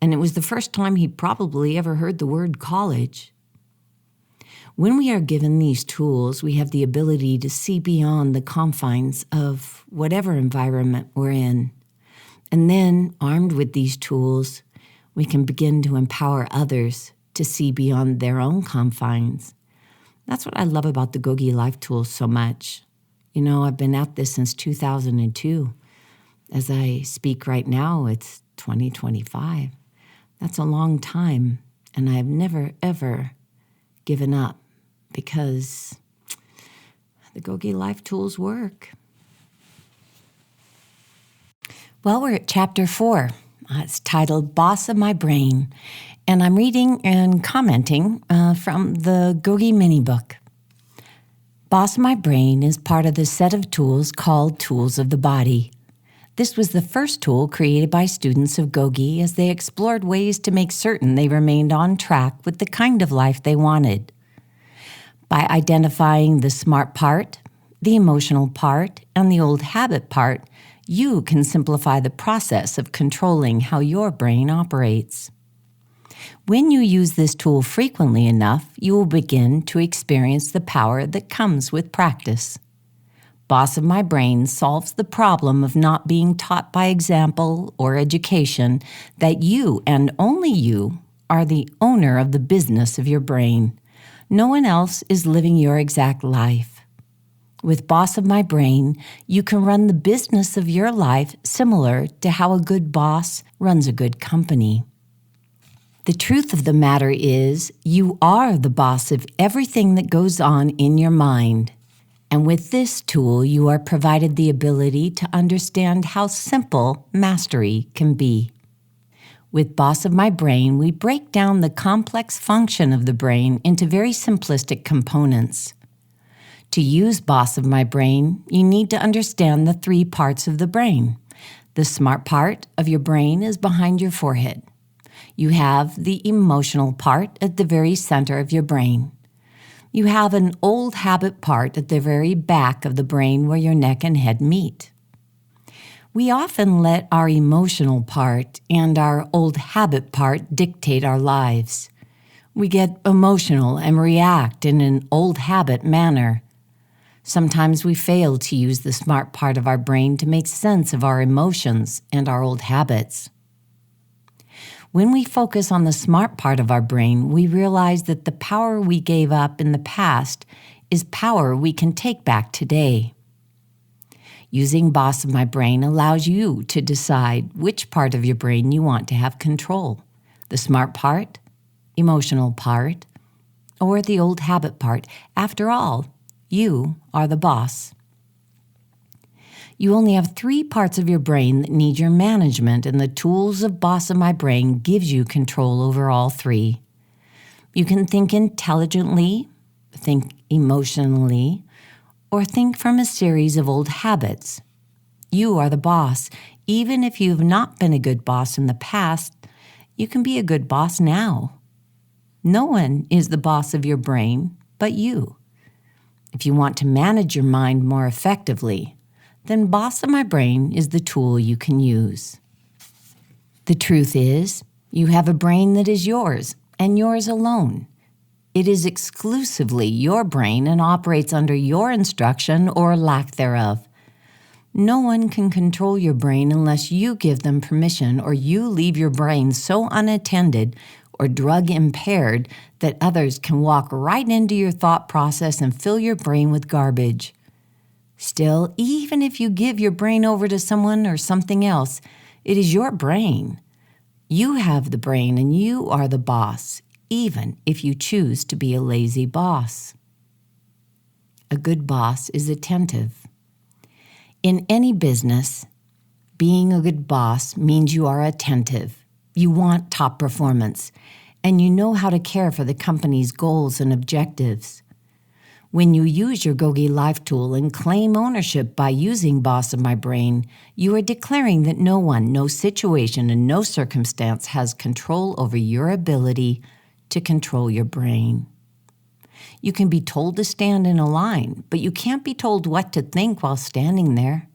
And it was the first time he probably ever heard the word college. When we are given these tools, we have the ability to see beyond the confines of whatever environment we're in. And then, armed with these tools, we can begin to empower others to see beyond their own confines. That's what I love about the GOGI Life Tools so much. You know, I've been at this since 2002. As I speak right now, it's 2025. That's a long time, and I've never, ever given up because the GOGI Life Tools work. Well, we're at Chapter 4. It's titled Boss of My Brain, and I'm reading and commenting from the GOGI Mini Book. Boss of My Brain is part of the set of tools called Tools of the Body. This was the first tool created by students of GOGI as they explored ways to make certain they remained on track with the kind of life they wanted. By identifying the smart part, the emotional part, and the old habit part, you can simplify the process of controlling how your brain operates. When you use this tool frequently enough, you will begin to experience the power that comes with practice. Boss of My Brain solves the problem of not being taught by example or education that you and only you are the owner of the business of your brain. No one else is living your exact life. With Boss of My Brain, you can run the business of your life similar to how a good boss runs a good company. The truth of the matter is, you are the boss of everything that goes on in your mind. And with this tool, you are provided the ability to understand how simple mastery can be. With Boss of My Brain, we break down the complex function of the brain into very simplistic components. To use Boss of My Brain, you need to understand the 3 parts of the brain. The smart part of your brain is behind your forehead. You have the emotional part at the very center of your brain. You have an old habit part at the very back of the brain where your neck and head meet. We often let our emotional part and our old habit part dictate our lives. We get emotional and react in an old habit manner. Sometimes we fail to use the smart part of our brain to make sense of our emotions and our old habits. When we focus on the smart part of our brain, we realize that the power we gave up in the past is power we can take back today. Using Boss of My Brain allows you to decide which part of your brain you want to have control: the smart part, emotional part, or the old habit part. After all, you are the boss. You only have 3 parts of your brain that need your management, and the tools of Boss of My Brain gives you control over all 3. You can think intelligently, think emotionally, or think from a series of old habits. You are the boss. Even if you've not been a good boss in the past, you can be a good boss now. No one is the boss of your brain but you. If you want to manage your mind more effectively, then Boss of My Brain is the tool you can use. The truth is, you have a brain that is yours, and yours alone. It is exclusively your brain and operates under your instruction or lack thereof. No one can control your brain unless you give them permission, or you leave your brain so unattended or drug impaired that others can walk right into your thought process and fill your brain with garbage. Still, even if you give your brain over to someone or something else, it is your brain. You have the brain and you are the boss, even if you choose to be a lazy boss. A good boss is attentive. In any business, being a good boss means you are attentive. You want top performance, and you know how to care for the company's goals and objectives. When you use your GOGI Life Tool and claim ownership by using Boss of My Brain, you are declaring that no one, no situation, and no circumstance has control over your ability to control your brain. You can be told to stand in a line, but you can't be told what to think while standing there.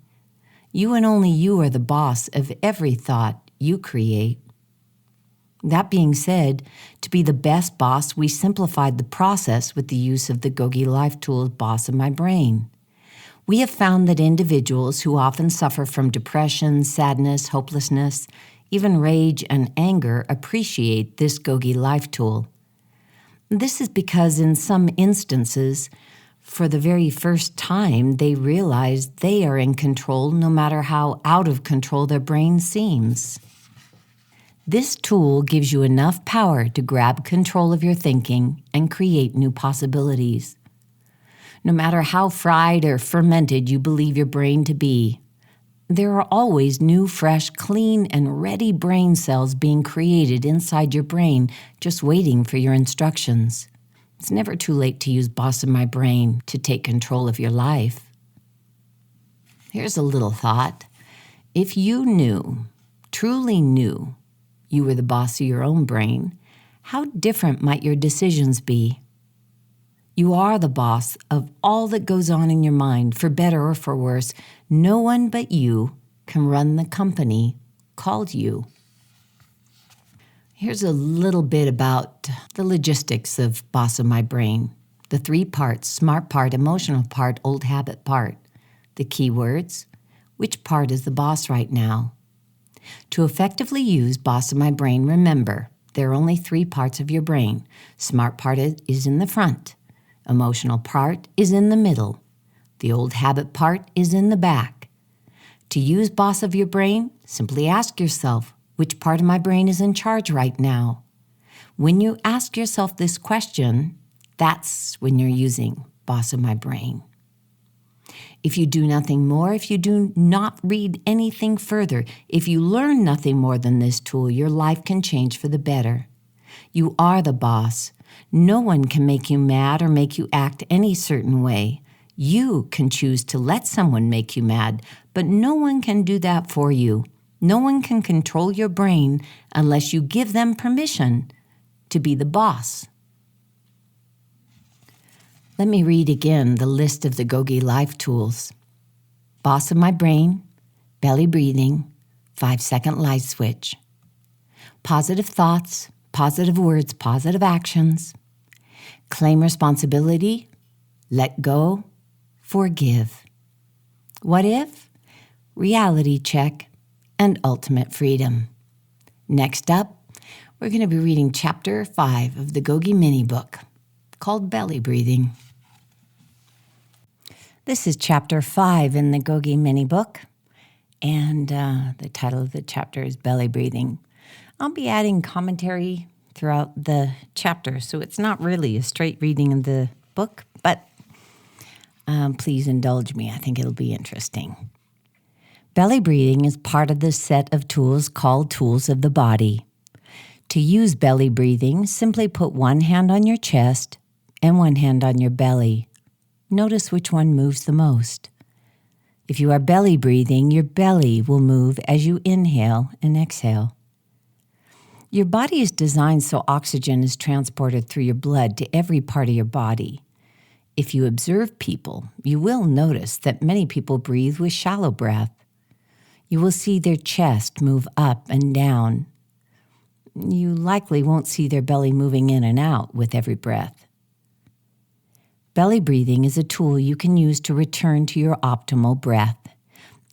You and only you are the boss of every thought you create. That being said, to be the best boss, we simplified the process with the use of the GOGI Life Tools Boss of My Brain. We have found that individuals who often suffer from depression, sadness, hopelessness, even rage and anger appreciate this GOGI Life Tool. This is because in some instances, for the very first time, they realize they are in control no matter how out of control their brain seems. This tool gives you enough power to grab control of your thinking and create new possibilities. No matter how fried or fermented you believe your brain to be, there are always new, fresh, clean, and ready brain cells being created inside your brain, just waiting for your instructions. It's never too late to use Boss of My Brain to take control of your life. Here's a little thought. If you knew, truly knew, you were the boss of your own brain, how different might your decisions be? You are the boss of all that goes on in your mind, for better or for worse. No one but you can run the company called you. Here's a little bit about the logistics of Boss of My Brain. The 3 parts: smart part, emotional part, old habit part. The keywords: which part is the boss right now? To effectively use Boss of My Brain, remember, there are only 3 parts of your brain. Smart part is in the front. Emotional part is in the middle. The old habit part is in the back. To use Boss of your Brain, simply ask yourself, which part of my brain is in charge right now? When you ask yourself this question, that's when you're using Boss of My Brain. If you do nothing more, if you do not read anything further, if you learn nothing more than this tool, your life can change for the better. You are the boss. No one can make you mad or make you act any certain way. You can choose to let someone make you mad, but no one can do that for you. No one can control your brain unless you give them permission to be the boss. Let me read again the list of the GOGI Life Tools. Boss of My Brain, belly breathing, 5-second light switch. Positive thoughts, positive words, positive actions. Claim responsibility, let go, forgive. What if? Reality check, and ultimate freedom. Next up, we're going to be reading Chapter 5 of the GOGI Mini Book, called Belly Breathing. This is Chapter 5 in the GOGI Mini Book, and the title of the chapter is Belly Breathing. I'll be adding commentary throughout the chapter, so it's not really a straight reading of the book, but please indulge me. I think it'll be interesting. Belly breathing is part of the set of tools called Tools of the Body. To use belly breathing, simply put one hand on your chest and one hand on your belly. Notice which one moves the most. If you are belly breathing, your belly will move as you inhale and exhale. Your body is designed so oxygen is transported through your blood to every part of your body. If you observe people, you will notice that many people breathe with shallow breath. You will see their chest move up and down. You likely won't see their belly moving in and out with every breath. Belly breathing is a tool you can use to return to your optimal breath.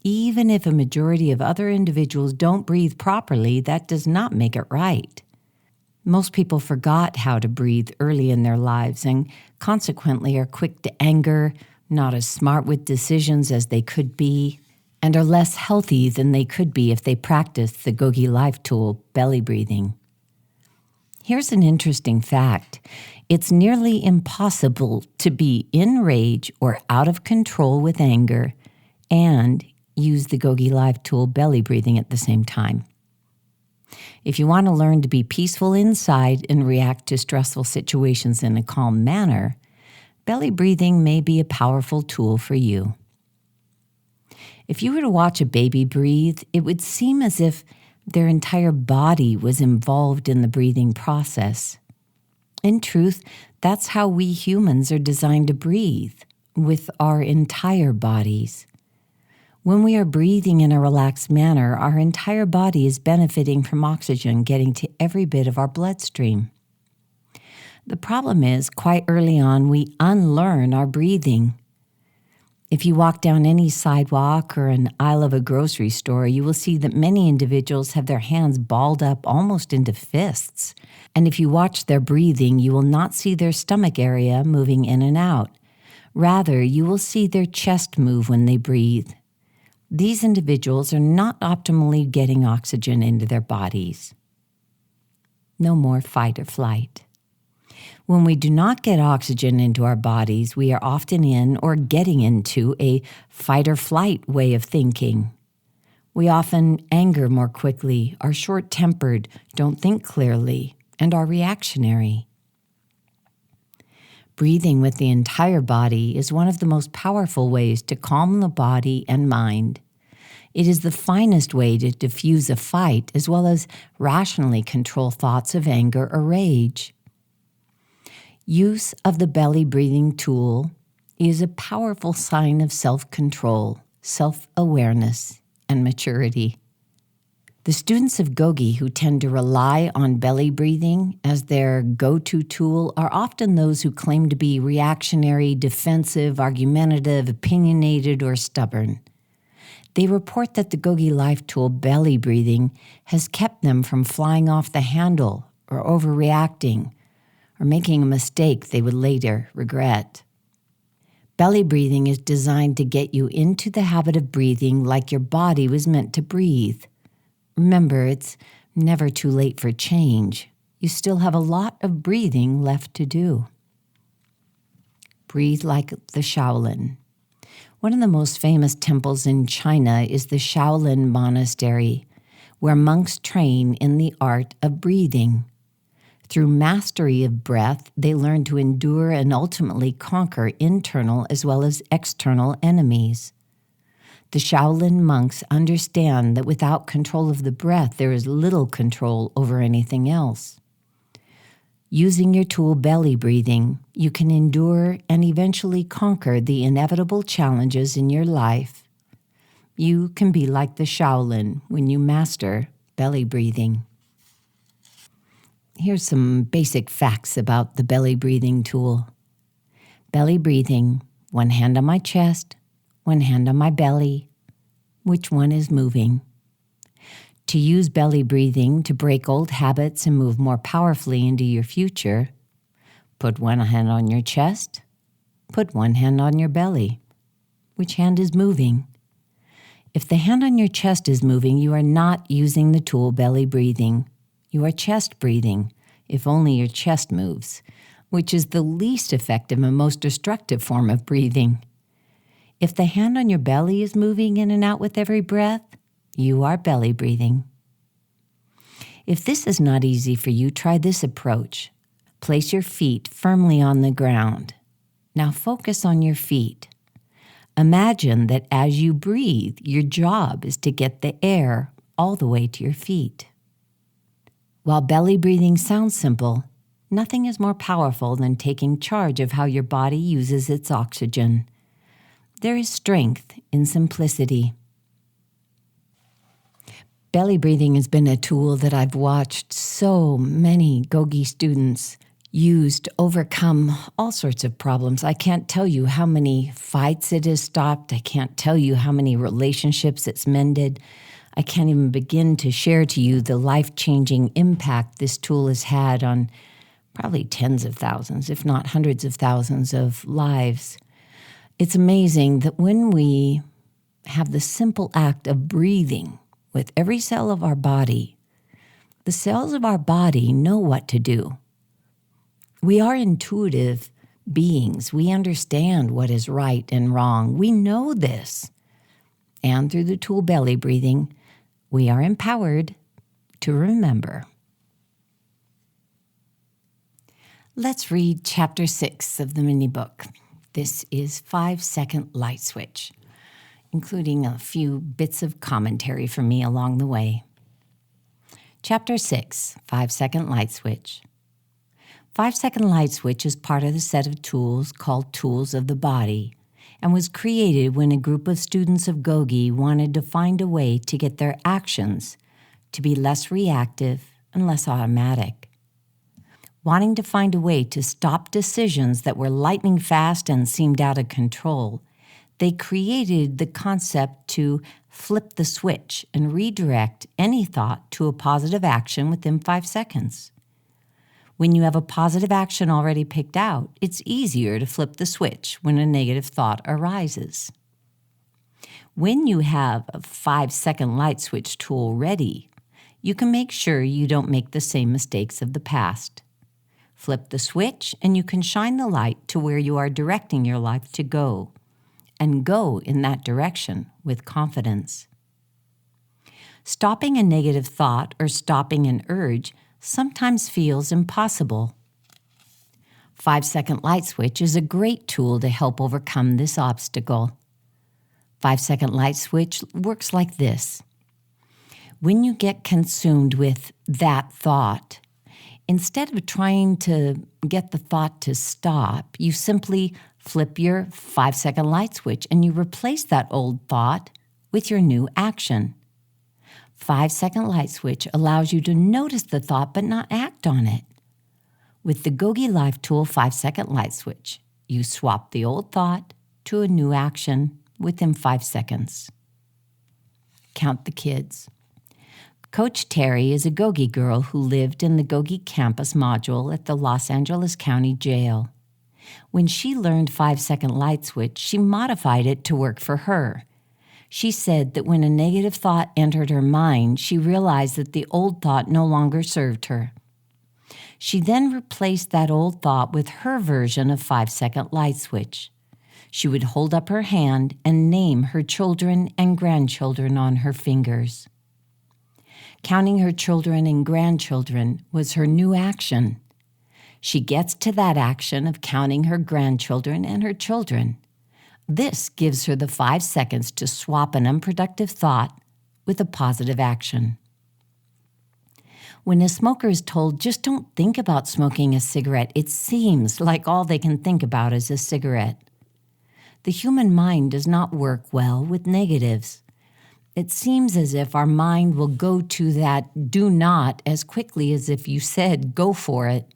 Even if a majority of other individuals don't breathe properly, that does not make it right. Most people forgot how to breathe early in their lives and consequently are quick to anger, not as smart with decisions as they could be, and are less healthy than they could be if they practiced the GOGI Life tool, belly breathing. Here's an interesting fact. It's nearly impossible to be in rage or out of control with anger and use the GOGI Life tool, belly breathing, at the same time. If you want to learn to be peaceful inside and react to stressful situations in a calm manner, belly breathing may be a powerful tool for you. If you were to watch a baby breathe, it would seem as if their entire body was involved in the breathing process. In truth, that's how we humans are designed to breathe, with our entire bodies. When we are breathing in a relaxed manner, our entire body is benefiting from oxygen getting to every bit of our bloodstream. The problem is, quite early on, we unlearn our breathing. If you walk down any sidewalk or an aisle of a grocery store, you will see that many individuals have their hands balled up almost into fists. And if you watch their breathing, you will not see their stomach area moving in and out. Rather, you will see their chest move when they breathe. These individuals are not optimally getting oxygen into their bodies. No more fight or flight. When we do not get oxygen into our bodies, we are often in or getting into a fight or flight way of thinking. We often anger more quickly, are short-tempered, don't think clearly, and are reactionary. Breathing with the entire body is one of the most powerful ways to calm the body and mind. It is the finest way to diffuse a fight as well as rationally control thoughts of anger or rage. Use of the belly breathing tool is a powerful sign of self-control, self-awareness, and maturity. The students of GOGI who tend to rely on belly breathing as their go-to tool are often those who claim to be reactionary, defensive, argumentative, opinionated, or stubborn. They report that the GOGI Life Tool belly breathing has kept them from flying off the handle or overreacting or making a mistake they would later regret. Belly breathing is designed to get you into the habit of breathing like your body was meant to breathe. Remember, it's never too late for change. You still have a lot of breathing left to do. Breathe like the Shaolin. One of the most famous temples in China is the Shaolin Monastery, where monks train in the art of breathing. Through mastery of breath, they learn to endure and ultimately conquer internal as well as external enemies. The Shaolin monks understand that without control of the breath, there is little control over anything else. Using your tool belly breathing, you can endure and eventually conquer the inevitable challenges in your life. You can be like the Shaolin when you master belly breathing. Here's some basic facts about the belly breathing tool. Belly breathing, one hand on my chest, one hand on my belly. Which one is moving? To use belly breathing to break old habits and move more powerfully into your future, put one hand on your chest, put one hand on your belly. Which hand is moving? If the hand on your chest is moving, you are not using the tool belly breathing. You are chest breathing, if only your chest moves, which is the least effective and most destructive form of breathing. If the hand on your belly is moving in and out with every breath, you are belly breathing. If this is not easy for you, try this approach. Place your feet firmly on the ground. Now focus on your feet. Imagine that as you breathe, your job is to get the air all the way to your feet. While belly breathing sounds simple, nothing is more powerful than taking charge of how your body uses its oxygen. There is strength in simplicity. Belly breathing has been a tool that I've watched so many GOGI students use to overcome all sorts of problems. I can't tell you how many fights it has stopped. I can't tell you how many relationships it's mended. I can't even begin to share to you the life-changing impact this tool has had on probably tens of thousands, if not hundreds of thousands of lives. It's amazing that when we have the simple act of breathing with every cell of our body, the cells of our body know what to do. We are intuitive beings. We understand what is right and wrong. We know this. And through the tool belly breathing, we are empowered to remember. Let's read Chapter 6 of the mini book. This is 5-second light switch, including a few bits of commentary from me along the way. Chapter 6, 5-second light switch. 5-second light switch is part of the set of tools called Tools of the Body and was created when a group of students of GOGI wanted to find a way to get their actions to be less reactive and less automatic. Wanting to find a way to stop decisions that were lightning fast and seemed out of control, they created the concept to flip the switch and redirect any thought to a positive action within 5 seconds. When you have a positive action already picked out, it's easier to flip the switch when a negative thought arises. When you have a 5-second light switch tool ready, you can make sure you don't make the same mistakes of the past. Flip the switch and you can shine the light to where you are directing your life to go, and go in that direction with confidence. Stopping a negative thought or stopping an urge sometimes feels impossible. 5-second light switch is a great tool to help overcome this obstacle. 5-second light switch works like this. When you get consumed with that thought, instead of trying to get the thought to stop, you simply flip your 5-second light switch and you replace that old thought with your new action. 5-second light switch allows you to notice the thought but not act on it. With the GOGI Life Tool 5-second light switch, you swap the old thought to a new action within 5 seconds. Count the kids. Coach Terry is a GOGI girl who lived in the GOGI campus module at the Los Angeles County Jail. When she learned 5-second light switch, she modified it to work for her. She said that when a negative thought entered her mind, she realized that the old thought no longer served her. She then replaced that old thought with her version of 5-second light switch. She would hold up her hand and name her children and grandchildren on her fingers. Counting her children and grandchildren was her new action. She gets to that action of counting her grandchildren and her children. This gives her the 5 seconds to swap an unproductive thought with a positive action. When a smoker is told, just don't think about smoking a cigarette, it seems like all they can think about is a cigarette. The human mind does not work well with negatives. It seems as if our mind will go to that do not as quickly as if you said go for it.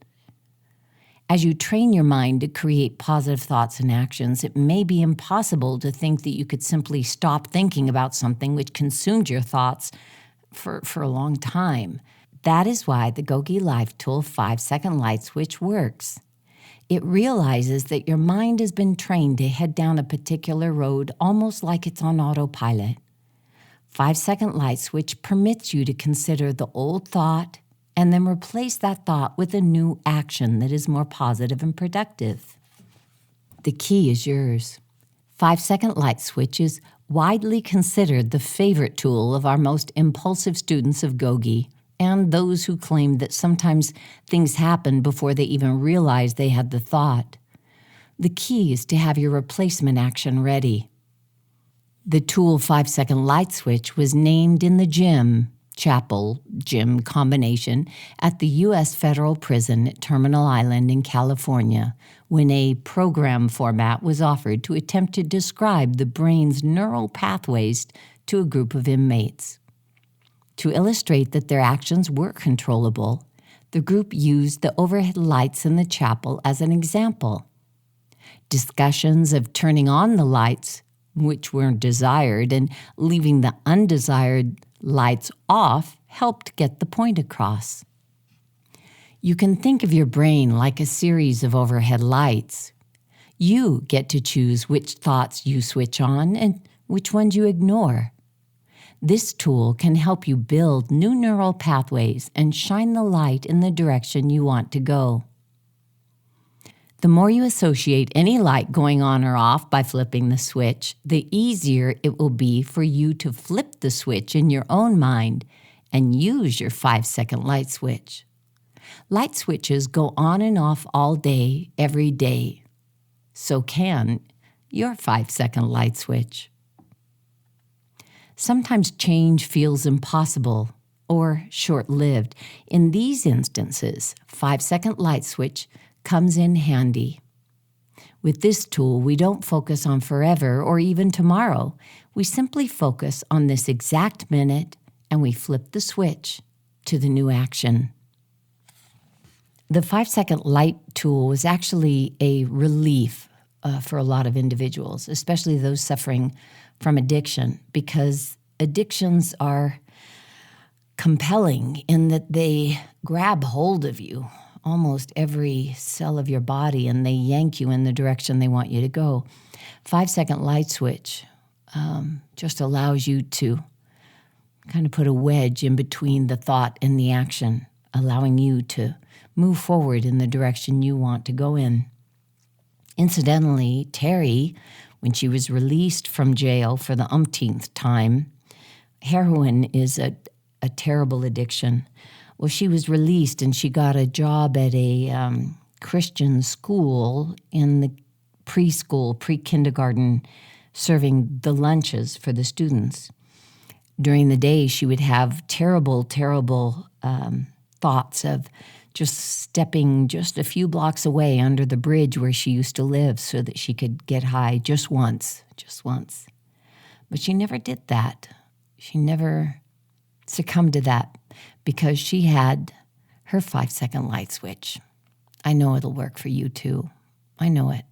As you train your mind to create positive thoughts and actions, it may be impossible to think that you could simply stop thinking about something which consumed your thoughts for a long time. That is why the GOGI Life Tool 5-second light switch works. It realizes that your mind has been trained to head down a particular road almost like it's on autopilot. 5-second light switch permits you to consider the old thought and then replace that thought with a new action that is more positive and productive. The key is yours. 5-second light switch is widely considered the favorite tool of our most impulsive students of GOGI and those who claim that sometimes things happen before they even realize they had the thought. The key is to have your replacement action ready. The tool 5-second light switch was named in the chapel-gym combination at the U.S. Federal Prison at Terminal Island in California when a program format was offered to attempt to describe the brain's neural pathways to a group of inmates. To illustrate that their actions were controllable, the group used the overhead lights in the chapel as an example. Discussions of turning on the lights, which weren't desired, and leaving the undesired lights off helped get the point across. You can think of your brain like a series of overhead lights. You get to choose which thoughts you switch on and which ones you ignore. This tool can help you build new neural pathways and shine the light in the direction you want to go. The more you associate any light going on or off by flipping the switch, the easier it will be for you to flip the switch in your own mind and use your 5-second light switch. Light switches go on and off all day, every day. So can your 5-second light switch. Sometimes change feels impossible or short-lived. In these instances, 5-second light switch comes in handy. With this tool, we don't focus on forever or even tomorrow. We simply focus on this exact minute and we flip the switch to the new action. The 5-second light tool was actually a relief for a lot of individuals, especially those suffering from addiction, because addictions are compelling in that they grab hold of you, almost every cell of your body, and they yank you in the direction they want you to go. 5-second light switch just allows you to kind of put a wedge in between the thought and the action, allowing you to move forward in the direction you want to go in. Incidentally, Terry, when she was released from jail for the umpteenth time, heroin is a terrible addiction. Well, she was released and she got a job at a Christian school in the preschool, pre-kindergarten, serving the lunches for the students. During the day, she would have terrible thoughts of just stepping just a few blocks away under the bridge where she used to live so that she could get high just once. But she never did that. She never succumb to that because she had her 5-second light switch. I know it'll work for you too. I know it.